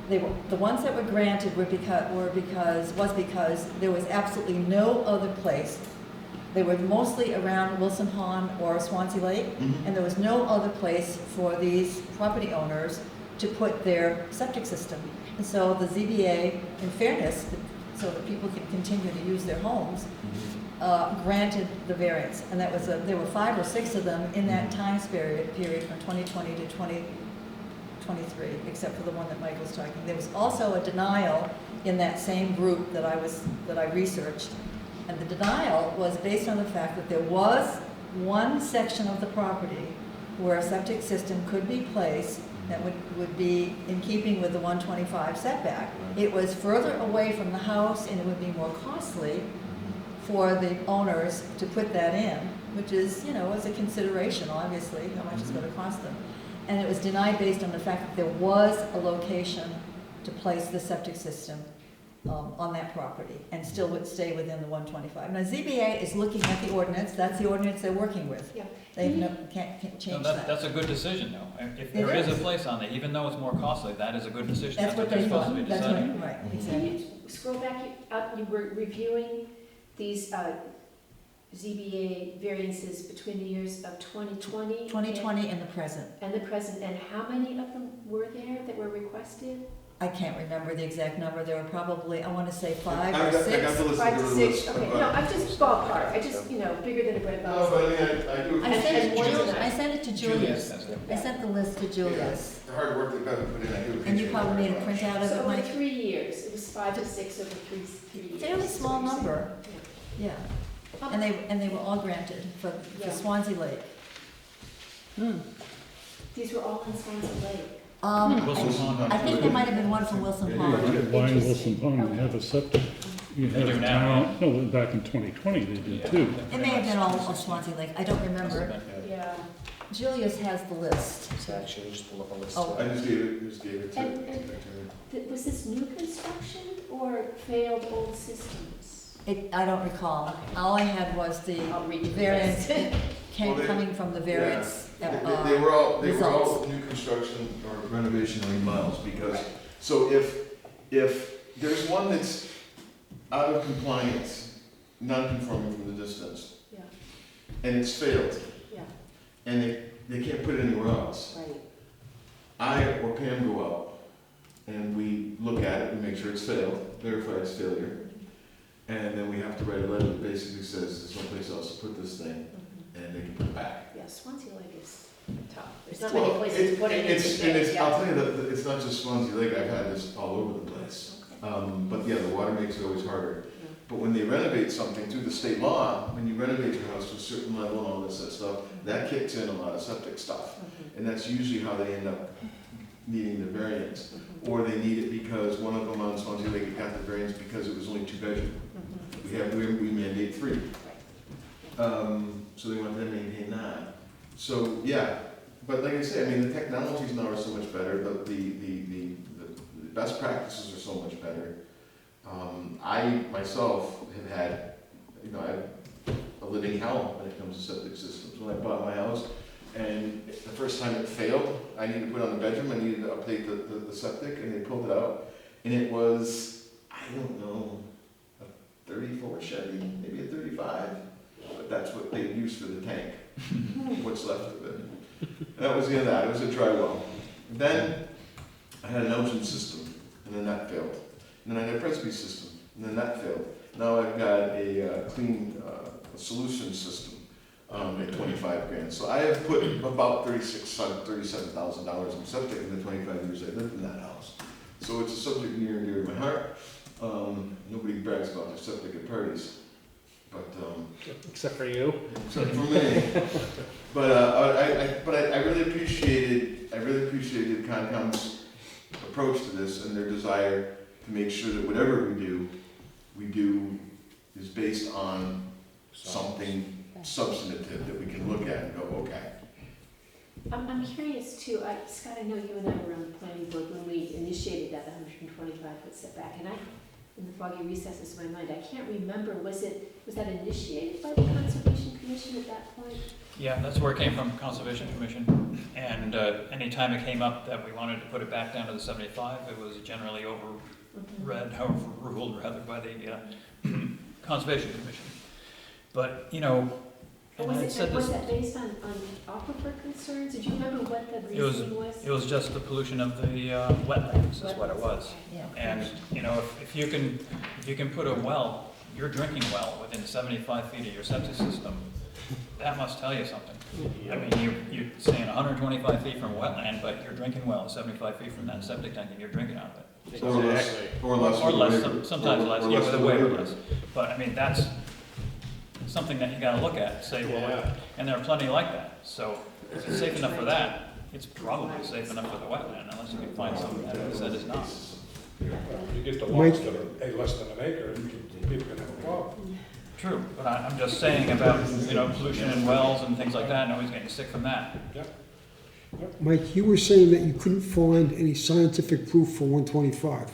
They were, the ones that were granted was because there was absolutely no other place. They were mostly around Wilson Pond or Swanzey Lake, Mhm. and there was no other place for these property owners to put their septic system. And so the ZBA, in fairness, so that people can continue to use their homes, granted the variance. And that was, there were 5 or 6 of them in that time period from 2020 to 2023, except for the one that Michael's talking. There was also a denial in that same group that I researched. And the denial was based on the fact that there was one section of the property where a septic system could be placed that would be in keeping with the 125 setback. It was further away from the house and it would be more costly for the owners to put that in, which is, is a consideration, obviously, how much it's gonna cost them. And it was denied based on the fact that there was a location to place the septic system on that property and still would stay within the 125. Now, ZBA is looking at the ordinance, that's the ordinance they're working with. Yeah. They can't No, change that, that. that's a good decision, though. If It there is a is. place on there, even though it's more costly, that is a good decision. That's what they're they supposed thought, to be that's deciding. right, Can exactly. you scroll back up, you were reviewing these ZBA variances between the years of 2020? 2020 and the present. And the present, and how many of them were there that were requested? I can't remember the exact number, there were probably, I wanna say 5 I or got the 6. list. 5 to the 6, list. okay, no, I'm just ballpark, I just, bigger than a bread No, box. but I mean, I do I appreciate. sent it to more than Julius, that. I sent it to Julius. I sent the list to Julius. The hard work they've got to put in, I do appreciate. And you probably made a it very much. printout of So it, over Mike? 3 years, it was 5 to 6 over three years. Fairly is small what you're saying. number, yeah. And they were all granted for Yeah. Swansea Lake. These were all in Swanzey Lake. Wilson Pond. I think there might have been one from Wilson Pond. Why in Wilson Pond, you have a septic, you They have do a now. town, no, back in 2020 they did too. It may have been all of Swansea Lake, I don't remember. Yeah. Julius has the list. Actually, just pull up a list. Oh. I just gave it to. And was this new construction or failed old systems? I don't recall. All I had was the I'll read you the variance list. coming from the variance. They were all results. new construction or renovation or remodels, because, so if there's one that's out of compliance, non-conforming from the distance, Yeah, and it's failed, yeah, and they can't put it anywhere else, right. I or Pam go out, and we look at it, we make sure it's failed, verify its failure, and then we have to write a letter that basically says there's someplace else to put this thing, and they can put it back. Yeah, Swansea Lake is tough. There's not many places to put It's, anything. and it's, I'll tell you that, it's not just Swansea Lake, I've had this all over the place. But yeah, the water makes it always harder. But when they renovate something through the state law, when you renovate your house to a certain level and all this stuff, that kicks in a lot of septic stuff. And that's usually how they end up needing the variance. Or they need it because one of them on Swansea Lake got the variance because it was only 2 bedroom. We mandate 3. So they want them to maintain that. So, yeah, but like I say, I mean, the technologies now are so much better, the best practices are so much better. I myself have had, I have a living hell when it comes to septic systems. When I bought my house, and the first time it failed, I needed to put on the bedroom, I needed to update the septic, and they pulled it out, and it was, I don't know, a 34 Chevy, maybe a 35, but that's what they used for the tank, what's left of it. And that was the end of that, it was a dry well. Then I had an Elgin system, and then that failed. And then I had a Presby system, and then that failed. Now I've got a clean solution system at 25 grand. So I have put about $37,000 in septic in the 25 years I lived in that house. So it's a subject near and dear to my heart. Nobody brags about their septic at parties, but Except for you. except for me. But I really appreciated Concom's approach to this and their desire to make sure that whatever we do is based on something substantive that we can look at and go, okay. I'm curious too, Scott, I know you and I were on the planning board when we initiated that 125-foot setback, and in the foggy recesses of my mind, I can't remember, was that initiated by the Conservation Commission at that point? Yeah, that's where it came from, Conservation Commission. And anytime it came up that we wanted to put it back down to the 75, it was generally overruled rather by the Conservation Commission. But, you know, and I said Was this, that based on aquifer concerns? Did you remember what the it was, reasoning was? it was just the pollution of the wetlands is what it was. Yeah. And, you know, if you can put a well, your drinking well, within 75 feet of your septic system, that must tell you something. I mean, you're saying 125 feet from a wetland, but your drinking well is 75 feet from that septic tank and you're drinking out of it. Or less, or less. Or with a less, waiver. sometimes less, Or yeah, with a than waiver less. But, I mean, that's something that you gotta look at, say, well, Yeah. and there are plenty like that. So, if it's safe enough for that, it's probably safe enough for the wetland, unless you can find something that is not. You get the lots that are less than an acre, people can have a problem. True, but I'm just saying about, you know, pollution in wells and things like that, nobody's getting sick from that. Mike, you were saying that you couldn't find any scientific proof for 125.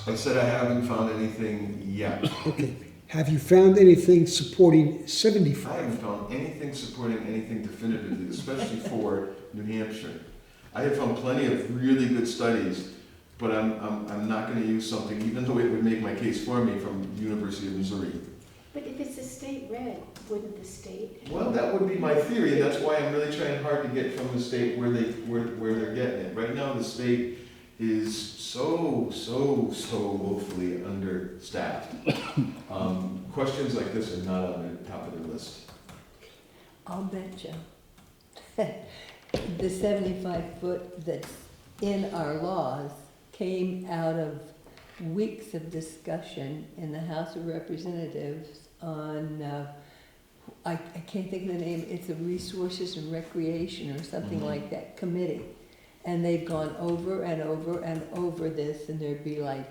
I said I haven't found anything yet. Okay. Have you found anything supporting I 75? haven't found anything supporting anything definitively, especially for New Hampshire. I have found plenty of really good studies, but I'm not gonna use something, even though it would make my case for me, from University of Missouri. But if it's a state reg, wouldn't the state? Well, that would be my theory, and that's why I'm really trying hard to get from the state where they're getting it. Right now, the state is so woefully understaffed. Questions like this are not on the top of their list. I'll bet you. The 75-foot that's in our laws came out of weeks of discussion in the House of Representatives on, I can't think of the name, it's a Resources and Recreation or something like that committee. And they've gone over and over and over this, and there'd be like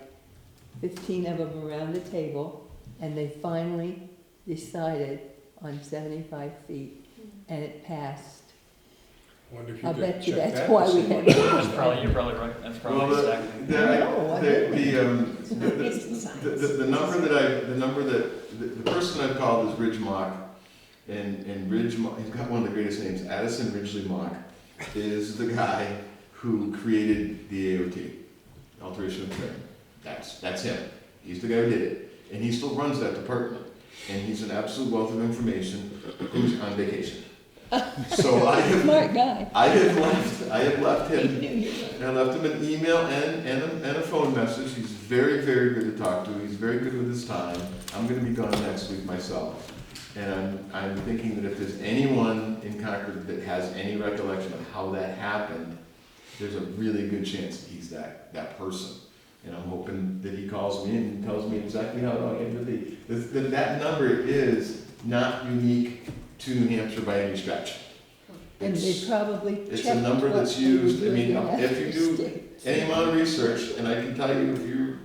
15 of them around the table, and they finally decided on 75 feet, and it passed. Wonder if you I'll could bet you check that's that why and we see have. what- You're probably right, that's probably Well, exactly. The person I've called is Ridge Mock, and Ridge Mock, he's got one of the greatest names, Addison Ridgely Mock, is the guy who created the AOT, alteration of terrain. That's him. He's the guy who did it, and he still runs that department, and he's an absolute wealth of information who's on vacation. So Smart guy. I have left He him. knew you were. I left him an email and a phone message. He's very, very good to talk to. He's very good with his time. I'm gonna be gone next week myself. And I'm thinking that if there's anyone in Concord that has any recollection of how that happened, there's a really good chance that he's that person. And I'm hoping that he calls me and tells me exactly how it came to be. That number is not unique to New Hampshire by any stretch. And they probably checked. It's a number what that's they were used, I doing mean, after if you do state. any amount of research, and I can tell you, if you're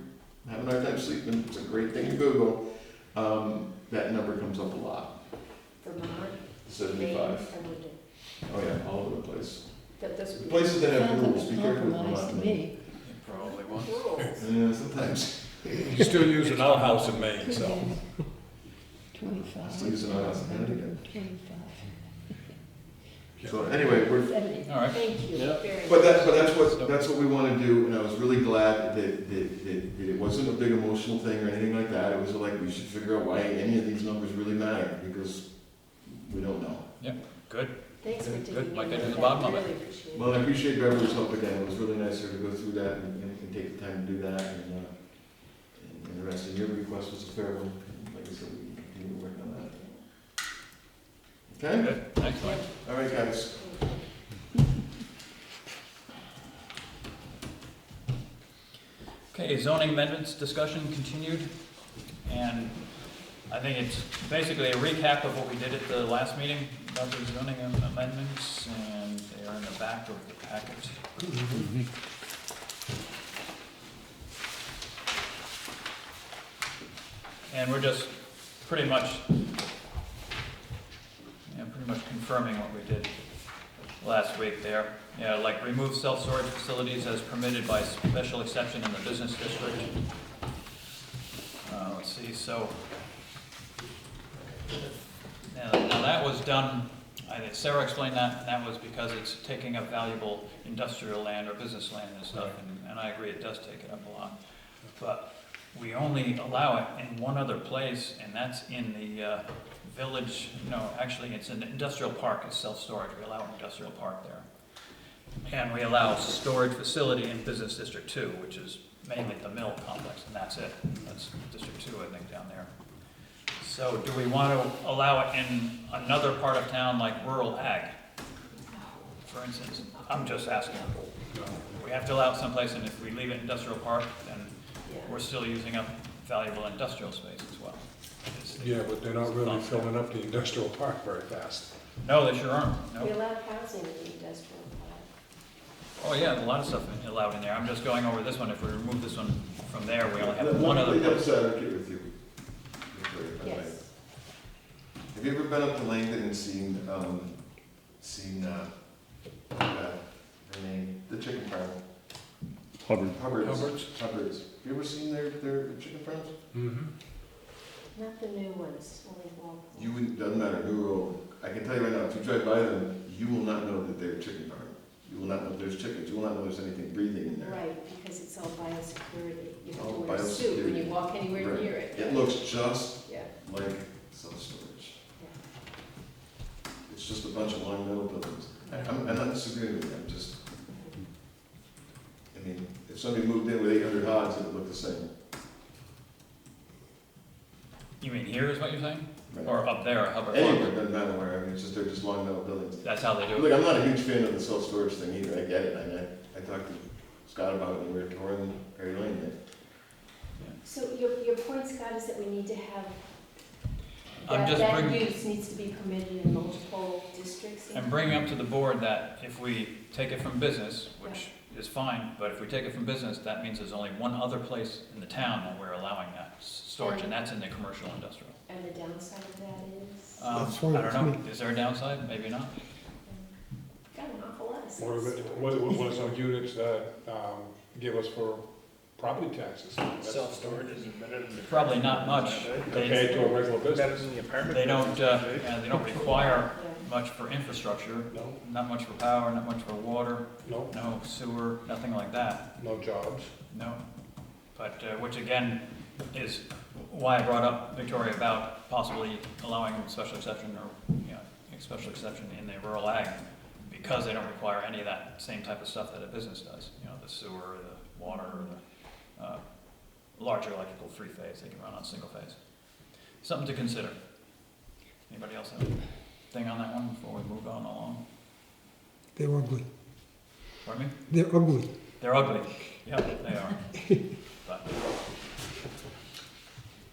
having a hard time sleeping, it's a great thing to Google, that number comes up a lot, Vermont? 75. Maine, I would do. Oh yeah, all over the place. Those would be Places that have Sounds rules, like be a careful with compromise Vermont. to me. Probably won't. rules. Yeah, sometimes. You still use an outhouse in Maine, so. 25. Still use an outhouse in Maine. 25. So anyway, we're, 70. All right. Thank you Yeah. very but much. that's what we want to do, and I was really glad that it wasn't a big emotional thing or anything like that. It was like, we should figure out why any of these numbers really matter, because we don't know. Good. Thanks for Good, taking good. me Like with that to the that. bottom of it. Really appreciate it. Well, I appreciate Beverly's help again. It was really nice of her to go through that and take the time to do that, and the rest of your request was a fair one. Like I said, we can continue to work on that. Okay? Good, thanks, Mike. All right, guys. Okay, zoning amendments discussion continued, and I think it's basically a recap of what we did at the last meeting about the zoning amendments, and they are in the back of the packet. And we're just pretty much confirming what we did last week there. Yeah, like remove self-storage facilities as permitted by special exception in the business district. Let's see, so, now that was done, Sarah explained that, and that was because it's taking up valuable industrial land or business land and stuff, and I agree, it does take it up a lot. But we only allow it in one other place, and that's in the village, no, actually, it's an industrial park, it's self-storage, we allow an industrial park there. And we allow storage facility in Business District 2, which is mainly the mill complex, and that's it. That's District 2, I think, down there. So do we want to allow it in another part of town like rural ag, for instance? I'm just asking. We have to allow it someplace, and if we leave it industrial park, then we're still using up valuable industrial space as well. Yeah, but they're not really filling up the industrial park very fast. No, they sure aren't. No. We allow housing in the industrial park. Oh, yeah, a lot of stuff allowed in there. I'm just going over this one. If we remove this one from there, we only have one other. Let me advocate with you. Yes. Have you ever been up to Langdon and seen her name, the chicken farm? Hubbard's. Have you ever seen their chicken farms? Mm-hmm. Not the new ones, only Walpole. You wouldn't, doesn't matter, new or old. I can tell you right now, if you drive by them, you will not know that they're a chicken farm. You will not know there's chickens. You will not know there's anything breathing in there. Right, because it's all biosecurity. You have to All wear a suit when you biosecurity. walk anywhere Right. near it. It looks just Yeah, like self-storage. yeah. It's just a bunch of long metal buildings. I'm not disagreeing with you, I'm just, I mean, if somebody moved in with 800 hogs, it would look the same. You mean here is what you're saying? Right. Or up there, at Hubbard Anywhere, Farm? doesn't matter where, I mean, it's just, they're just long metal buildings. That's how they do Look, it? I'm not a huge fan of the self-storage thing either, I get it, I talked to Scott about it when we were touring Perry Lane there. So your point, Scott, is that we need to have, I'm just that bringing, use needs to be permitted in multiple districts? I'm bringing up to the board that if we take it from business, which is fine, but if we take it from business, that means there's only one other place in the town that we're allowing that storage, and that's in the commercial industrial. And the downside of that is? That's fine I with don't know, me. is there a downside? Maybe not. Got an awful lot of What sense. are some units that give us for property taxes? Self-storage is better than. Probably not much. Compared to a regular Better business? than the apartment. They don't, buildings. they don't require Yeah. much for infrastructure, No, not much for power, not much for water, no, no sewer, nothing like that. no jobs. No, but, which again is why I brought up, Victoria, about possibly allowing special exception or, special exception in the rural ag, because they don't require any of that same type of stuff that a business does, the sewer, the water, the larger electrical three-phase, they can run on single-phase. Something to consider. Anybody else have anything on that one before we move on along? They're ugly. Pardon me? They're ugly. They're ugly. Yeah, they are. But,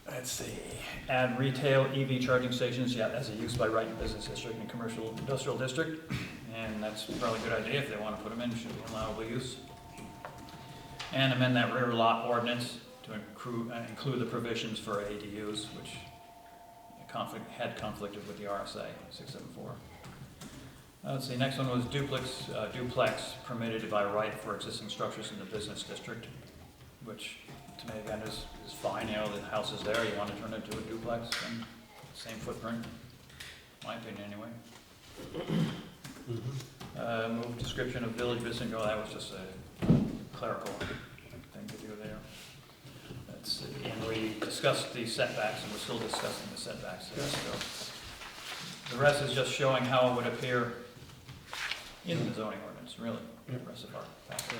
let's see. Add retail EV charging stations, as a use by right in business district and commercial industrial district. And that's probably a good idea if they want to put them in, should be allowable use. And amend that rear lot ordinance to include the provisions for ADUs, which had conflicted with the RSA 674. Let's see, next one was duplex permitted by right for existing structures in the business district, which to me again is fine. The house is there, you want to turn it into a duplex, and same footprint, my opinion anyway. Move description of village business, that was just a clerical thing to do there. Let's see, and we discussed the setbacks, and we're still discussing the setbacks there, so. The rest is just showing how it would appear in the zoning ordinance, really, the rest of our package.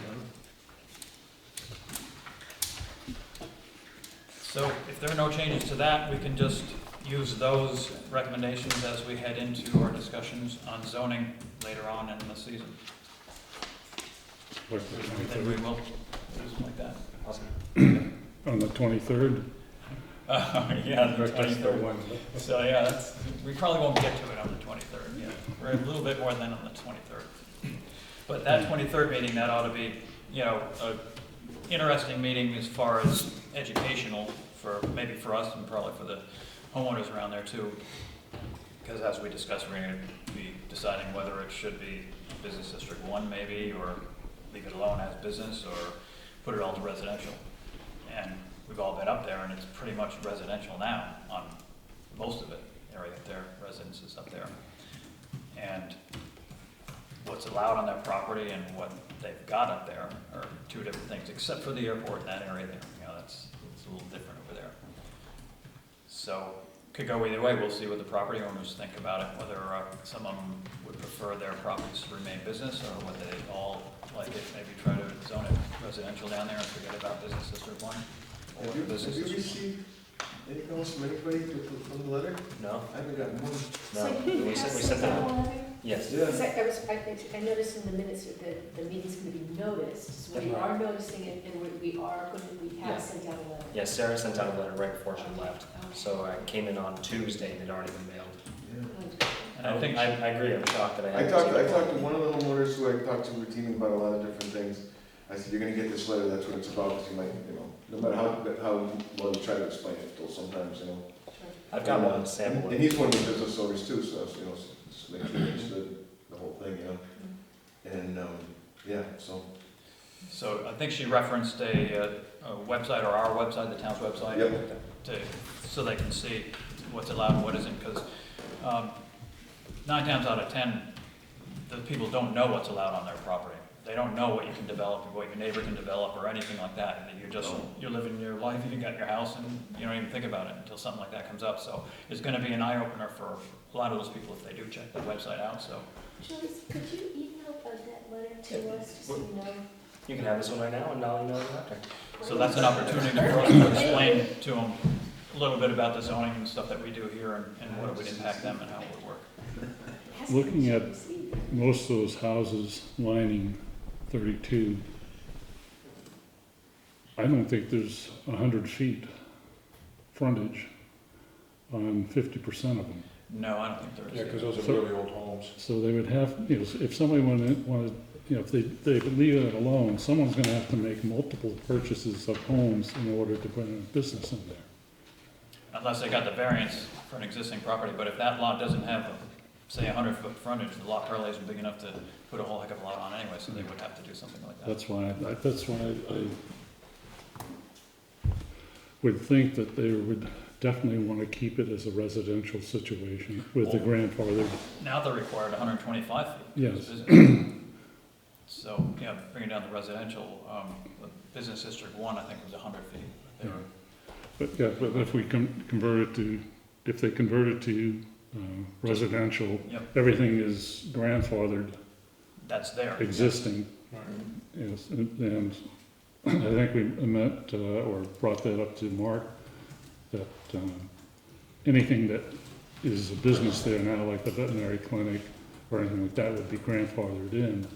So if there are no changes to that, we can just use those recommendations as we head into our discussions on zoning later on in the season. Then we will use them like that. On the 23rd, Yeah, the That's the 23rd. one. So yeah, we probably won't get to it on the 23rd, yeah. We're a little bit more than on the 23rd. But that 23rd meeting, that ought to be, a interesting meeting as far as educational maybe for us and probably for the homeowners around there too. Because as we discussed, we're going to be deciding whether it should be Business District 1 maybe, or leave it alone as business, or put it all to residential. And we've all been up there, and it's pretty much residential now on most of it, area up there, residences up there. And what's allowed on their property and what they've got up there are two different things, except for the airport in that area there. You know, it's a little different over there. So, could go either way. We'll see what the property owners think about it, whether some of them would prefer their properties to remain business, or whether they all like it, maybe try to zone it residential down there and forget about Business District 1. Have you received any calls from anybody from the letter? No? I haven't gotten one. So No. you We have sent sent that out a letter? Yes. Yeah. I noticed in the minutes that the meeting's gonna be noticed, so we Right. are noticing it, and we Yeah. have sent out a letter. Yeah, Sarah sent out a letter right before she left. So I came in on Tuesday and it had already been mailed. Yeah. And I think I agree, I'm shocked that I I haven't talked received to one of the homeowners who I talked to routinely about a lot of different things. I said, you're gonna get this letter, that's what it's about, because you might, no matter how well you try to explain it, still sometimes, I've got one sample. And he's one of the business owners too, so, just make sure he understood the whole thing, And, yeah, so. so. I think she referenced a website, or our website, the town's website, Yep. so they can see what's allowed and what isn't. Because 9 times out of 10, the people don't know what's allowed on their property. They don't know what you can develop, or what your neighbor can develop, or anything like that. And you're living your life, you got your house, and you don't even think about it until something like that comes up. So it's going to be an eye opener for a lot of those people if they do check the website out. So Joyce, could you email that letter to us, just so we know? You can have this one right now and I'll email it after. So that's an opportunity for us to explain to them a little bit about the zoning and stuff that we do here, and what it would impact them and how it would work. It has to be Looking at received. most of those houses lining 32, I don't think there's 100 feet frontage on 50% of them. No, I don't think there is. Yeah, because those are So- really old homes. So they would have, if somebody wanted, if they would leave it alone, someone's gonna have to make multiple purchases of homes in order to put a business in there. Unless they got the variance for an existing property, but if that lot doesn't have, say, 100-foot frontage, the lot probably isn't big enough to put a whole heck of a lot on anyway, so they would have to do something like that. That's why I would think that they would definitely want to keep it as a residential situation with the grandfather. Now they're required 125 feet. Yes. as business. So, yeah, bringing down the residential, the Business District 1, I think, was 100 feet. They were- But yeah, but if we convert it to, if they convert it to residential, Yep, everything is grandfathered, that's there. existing. Yes, and I think we met, or brought that up to Mark, that anything that is a business there now, like the veterinary clinic or anything like that, would be grandfathered in.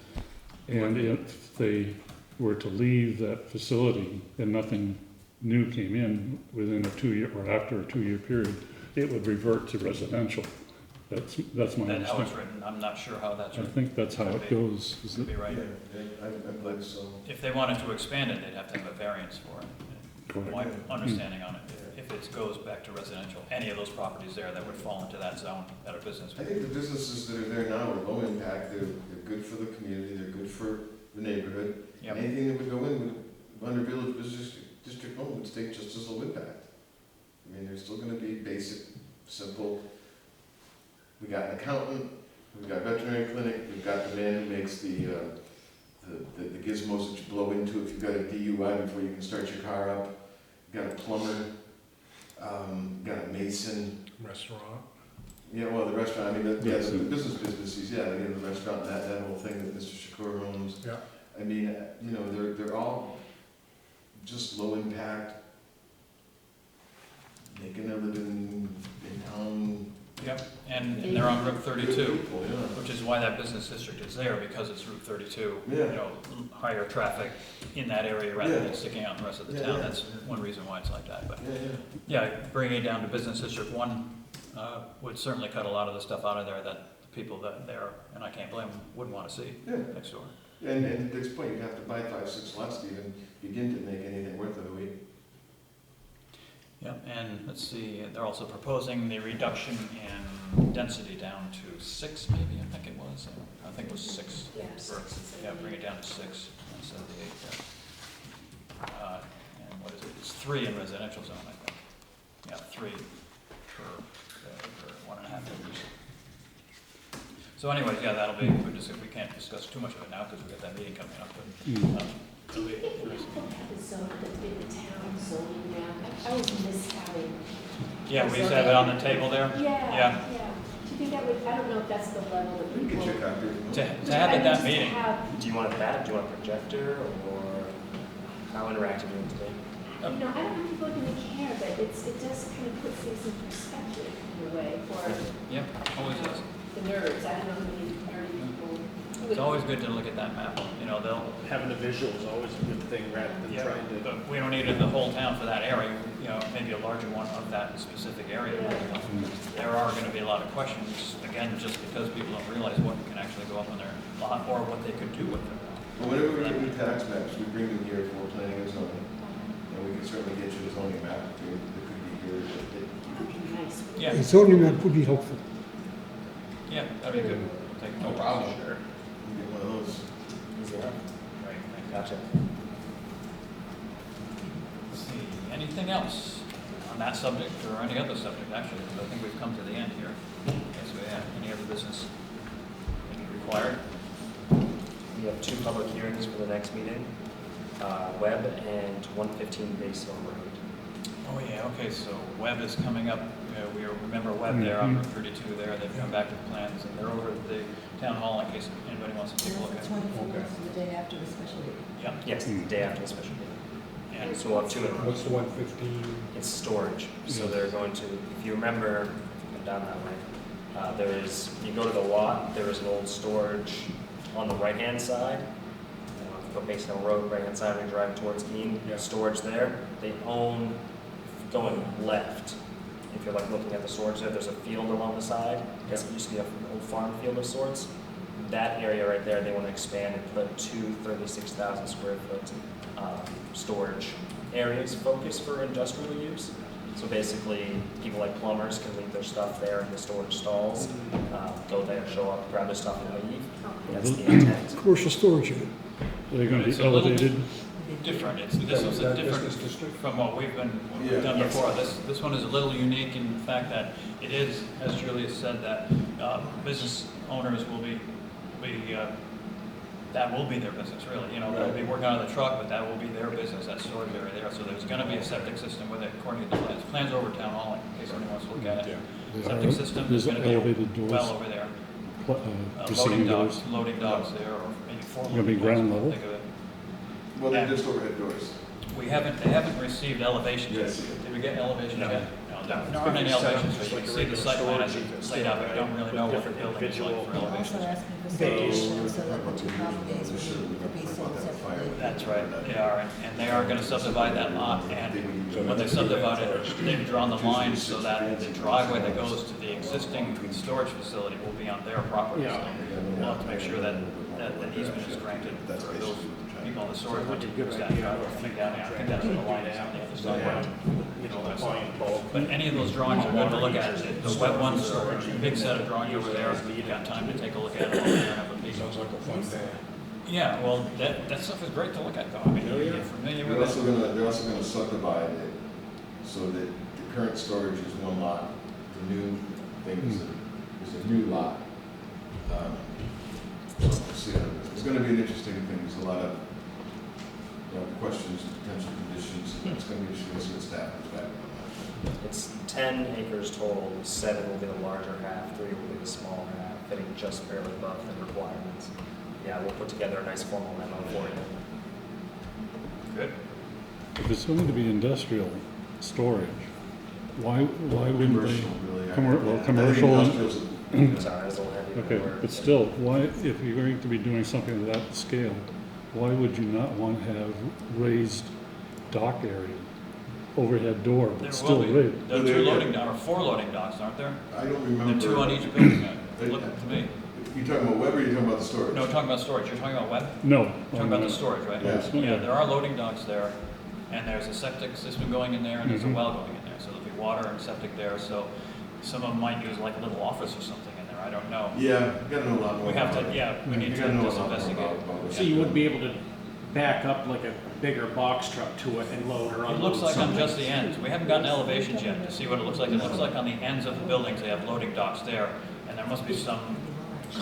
And if they were to leave that facility and nothing new came in within a 2-year, or after a 2-year period, it would revert to residential. That's my That's how it's understanding. written. I'm not sure how that's I written. think that's how it goes. Is Could it? be right. I believe so. If they wanted to expand it, they'd have to have a variance for it. Correct. My understanding on it, if it goes back to residential, any of those properties there that would fall into that zone that are business. I think the businesses that are there now are low impact, they're good for the community, they're good for the neighborhood. Yep. Anything that would go in with, under Village Business District 1 would stay just as low impact. I mean, they're still gonna be basic, simple. We got an accountant, we've got a veterinary clinic, we've got the man who makes the gizmos that you blow into if you've got a DUI before you can start your car up. Got a plumber, got a mason. Restaurant. Yeah, well, the restaurant, I mean, the Yes. businesses, yeah, the restaurant, that whole thing that Mr. Shakur owns. Yeah. I mean, they're all just low impact, making a living in town. Yep, and they're on Route 32, People, yeah. which is why that business district is there, because it's Route 32. Yeah. You know, higher traffic in that area rather than Yeah. sticking out in the rest of the Yeah, town. yeah. That's one reason why it's like that, but. Yeah, Yeah, bringing it down to Business District 1 would certainly cut a lot of the stuff out of there that the people that there, and I can't blame them, wouldn't want to see yeah. next door. And at this point, you'd have to buy 5, 6 lots to even begin to make anything worth of it. Yep, and let's see, they're also proposing the reduction in density down to 6, maybe, I think it was. I think it was 6. Yeah, for- 6 Yeah, bring it down to 6 instead of the 8 there. And what is it? It's 3 in residential zone, I think. Yeah, 3 per 1.5 acres. So anyway, yeah, that'll be, we can't discuss too much of it now because we've got that meeting coming up, but, it'll be interesting. The zone, the town zoning map, I always miss having. Yeah, we used to have it on the table there. Yeah. Do you think that would, I don't know if that's the level that You people. can check out here. To have at that Just to meeting. have- Do you want it that? Do you want a projector, or how interactive do you want it to be? You know, I don't know if people are gonna care, but it does kind of put things in perspective in a way for Yep, always is. the nerds. I don't know how many nerdy people. It's always good to look at that map, they'll, Having the visual is always a good thing rather than yeah, trying to. but we don't need it the whole town for that area, maybe a larger one of that specific area. There are gonna be a lot of questions, again, just because people don't realize what can actually go up on their lot or what they could do with their lot. Well, whenever we get new tax maps, we bring them here for planning and zoning. And we can certainly get you the zoning map, that could be here. That would be nice. Yeah, The zoning map would be helpful. yeah, that'd be good. Take No notes. problem. Sure. We get one of those. Easy enough. Right, thank you. Gotcha. Let's see, anything else on that subject or any other subject, actually, because I think we've come to the end here. Yes, we have. Any other business required? We have 2 public hearings for the next meeting, Webb and 115 Baseball Road. Oh, yeah, okay, so Webb is coming up, we remember Webb there on Route 32 there, they've come back with plans, and they're over at the town hall in case anybody wants to take a look at That's it. the 24th, the day after the special meeting. Yeah, Yes, the day after the special meeting. and So we'll have 2 in a row. What's the 115? It's storage. So they're going to, if you remember, down that way, there is, you go to the lot, there is an old storage on the right-hand side. Go Basin Hill Road, right-hand side, when you're driving towards Keene, Yeah. storage there. They own, going left, if you're like looking at the storage there's a field along the side. I guess it used to be an old farm field of sorts. That area right there, they want to expand and put 2 36,000 square foot storage areas focused for industrial use. So basically, people like plumbers can leave their stuff there in the storage stalls, go there, show up, grab their stuff and leave. That's the intent. Commercial storage unit. Are they gonna It's be a little elevated? different, this is a That different business district? from what we've Yeah. done Yes. before. This one is a little unique in the fact that it is, as Julia said, that business owners will be, that will be their business, really. They'll be working on the truck, but that will be their business, that storage area there. So there's gonna be a septic system with it, according to the plans. Plans are over town hall, in case anyone wants to look at it. Septic system is There's gonna be elevated doors, well over there. proceeding doors. Loading docks there, or maybe 4 Gonna be loading docks, ground I level? think of it. Well, they're just overhead doors. They haven't received elevations yet. Yes. Did we get elevations No. yet? No, there aren't any elevations, so you can see the site plan as it's laid out, but you don't really know what the building is like for They're elevations. also asking for separation so that the 2 properties would be sold separately. That's right, they are, and they are gonna subdivide that lot, and when they subdivide it, they've drawn the line so that the driveway that goes to the existing storage facility will be on their property. So we'll have to make sure that the easement is granted for those people in the storage when you use that driveway coming down there. I think that's where the line is on the other side. But any of those drawings are good to look at. The web ones are a big set of drawings over there. You've got time to take a look at them. Sounds like a fun day. Yeah, well, that stuff is great to look at, though. I mean, you're familiar They're with also it. gonna, they're also gonna subdivide it so that the current storage is one lot. The new thing is a new lot. So, it's gonna be an interesting thing. There's a lot of questions, potential conditions. It's gonna be interesting to see what staff comes back on It's 10 acres total, 7 will be the larger half, 3 will be the smaller half, fitting just barely above the requirements. Yeah, we'll put together a nice formal memo for you. Good. If it's going to be industrial storage, why that. wouldn't they? Commercial, really. Well, I think commercial, industrial's a- Sorry, I was a little heavy. with the okay, word. but still, why, if you're going to be doing something of that scale, why would you not want to have raised dock area, overhead door, There but still will be. raised? There are 2 loading docks, or 4 loading docks, aren't there? I don't There remember. are 2 on each building. Look to me. You talking about Webb or you talking about the storage? No, we're talking about storage. You're talking about web? No. You're talking about the storage, right? Yeah. Yeah, there are loading docks there. And there's a septic system going in there, and there's a well going in there, so there'll be water and septic there, so some of them might use like a little office or something in there, I don't know. Yeah, you gotta know a lot more. We have about to, it. yeah, we need You to gotta know a just lot more investigate. about it. So you wouldn't be able to back up like a bigger box truck to it and load or unload It looks like on something? just the ends. We haven't gotten elevations yet to see what it looks like. It looks like on the ends of the buildings, they have loading docks there, and there must be some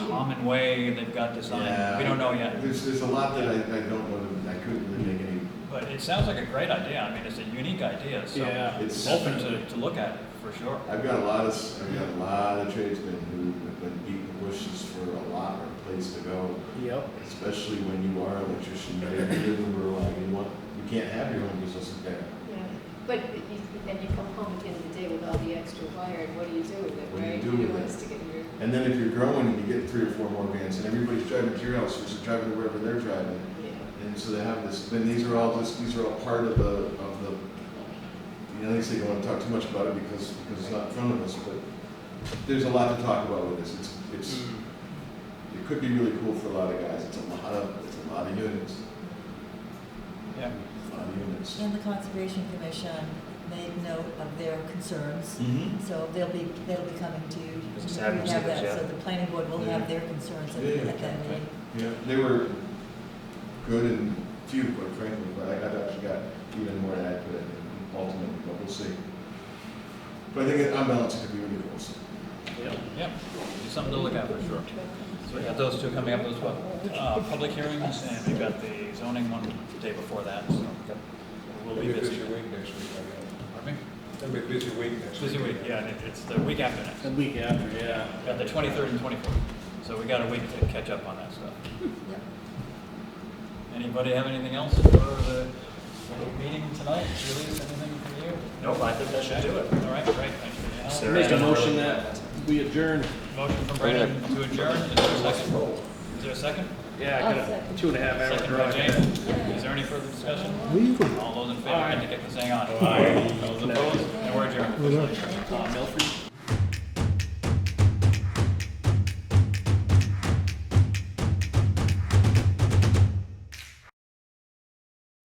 common way they've got designed. Yeah, We don't know yet. There's a lot that I don't know, that I couldn't really make any. But it sounds like a great idea. I mean, it's a unique idea, so Yeah. It's open to look at it, for sure. I've got a lot of tradesmen who have been beating bushes for a lot or a place to go, Yep. especially when you are an electrician, you live in rural, you can't have your own business there. Yeah, but then you come home at the end of the day with all the extra wire, and what do you do with it, What do you right? do with want it? us to get your, And then if you're growing and you get 3 or 4 more vans and everybody's driving to your house versus driving to wherever they're driving, yeah. and so they have this, then these are all part of the, you know, they say you don't want to talk too much about it because it's not in front of us, but there's a lot to talk about with this. It could be really cool for a lot of guys. It's a lot of units. Yeah. A lot of units. And the Conservation Commission made note of their concerns, Mm-hmm. so they'll be coming to you. Just We have them have see this, that, so yeah. the planning board will have their concerns at Yeah. at that meeting. Yeah, they were good and few, quite frankly, but I've actually got even more to add to it ultimately, but we'll see. But I think on balance, it could be really cool. So. Yep, it's something to look at, for sure. So we got those two coming up as well. Public hearings, and we've got the zoning one the day before that, so we'll It'll be be a busy. busy week next week, I guess. Pardon me? It'll be a busy week next week. Busy week, yeah, and it's the week after next. The week after, yeah. Got the 23rd and 24th, so we got a week to catch up on that stuff. Yep. Anybody have anything else for the meeting tonight? Julius, anything from you? Nope, I think that should do it. All right, great, thanks for your help. Make a motion that we adjourn. Motion from Brandon to adjourn, is there a second? Is there a second? Yeah, I got a 2.5 hour Second by drive. Jane. Is there any further discussion? Legal. All those in favor, indicate by saying aye. Aye. Those opposed, and we're adjourned. Milford?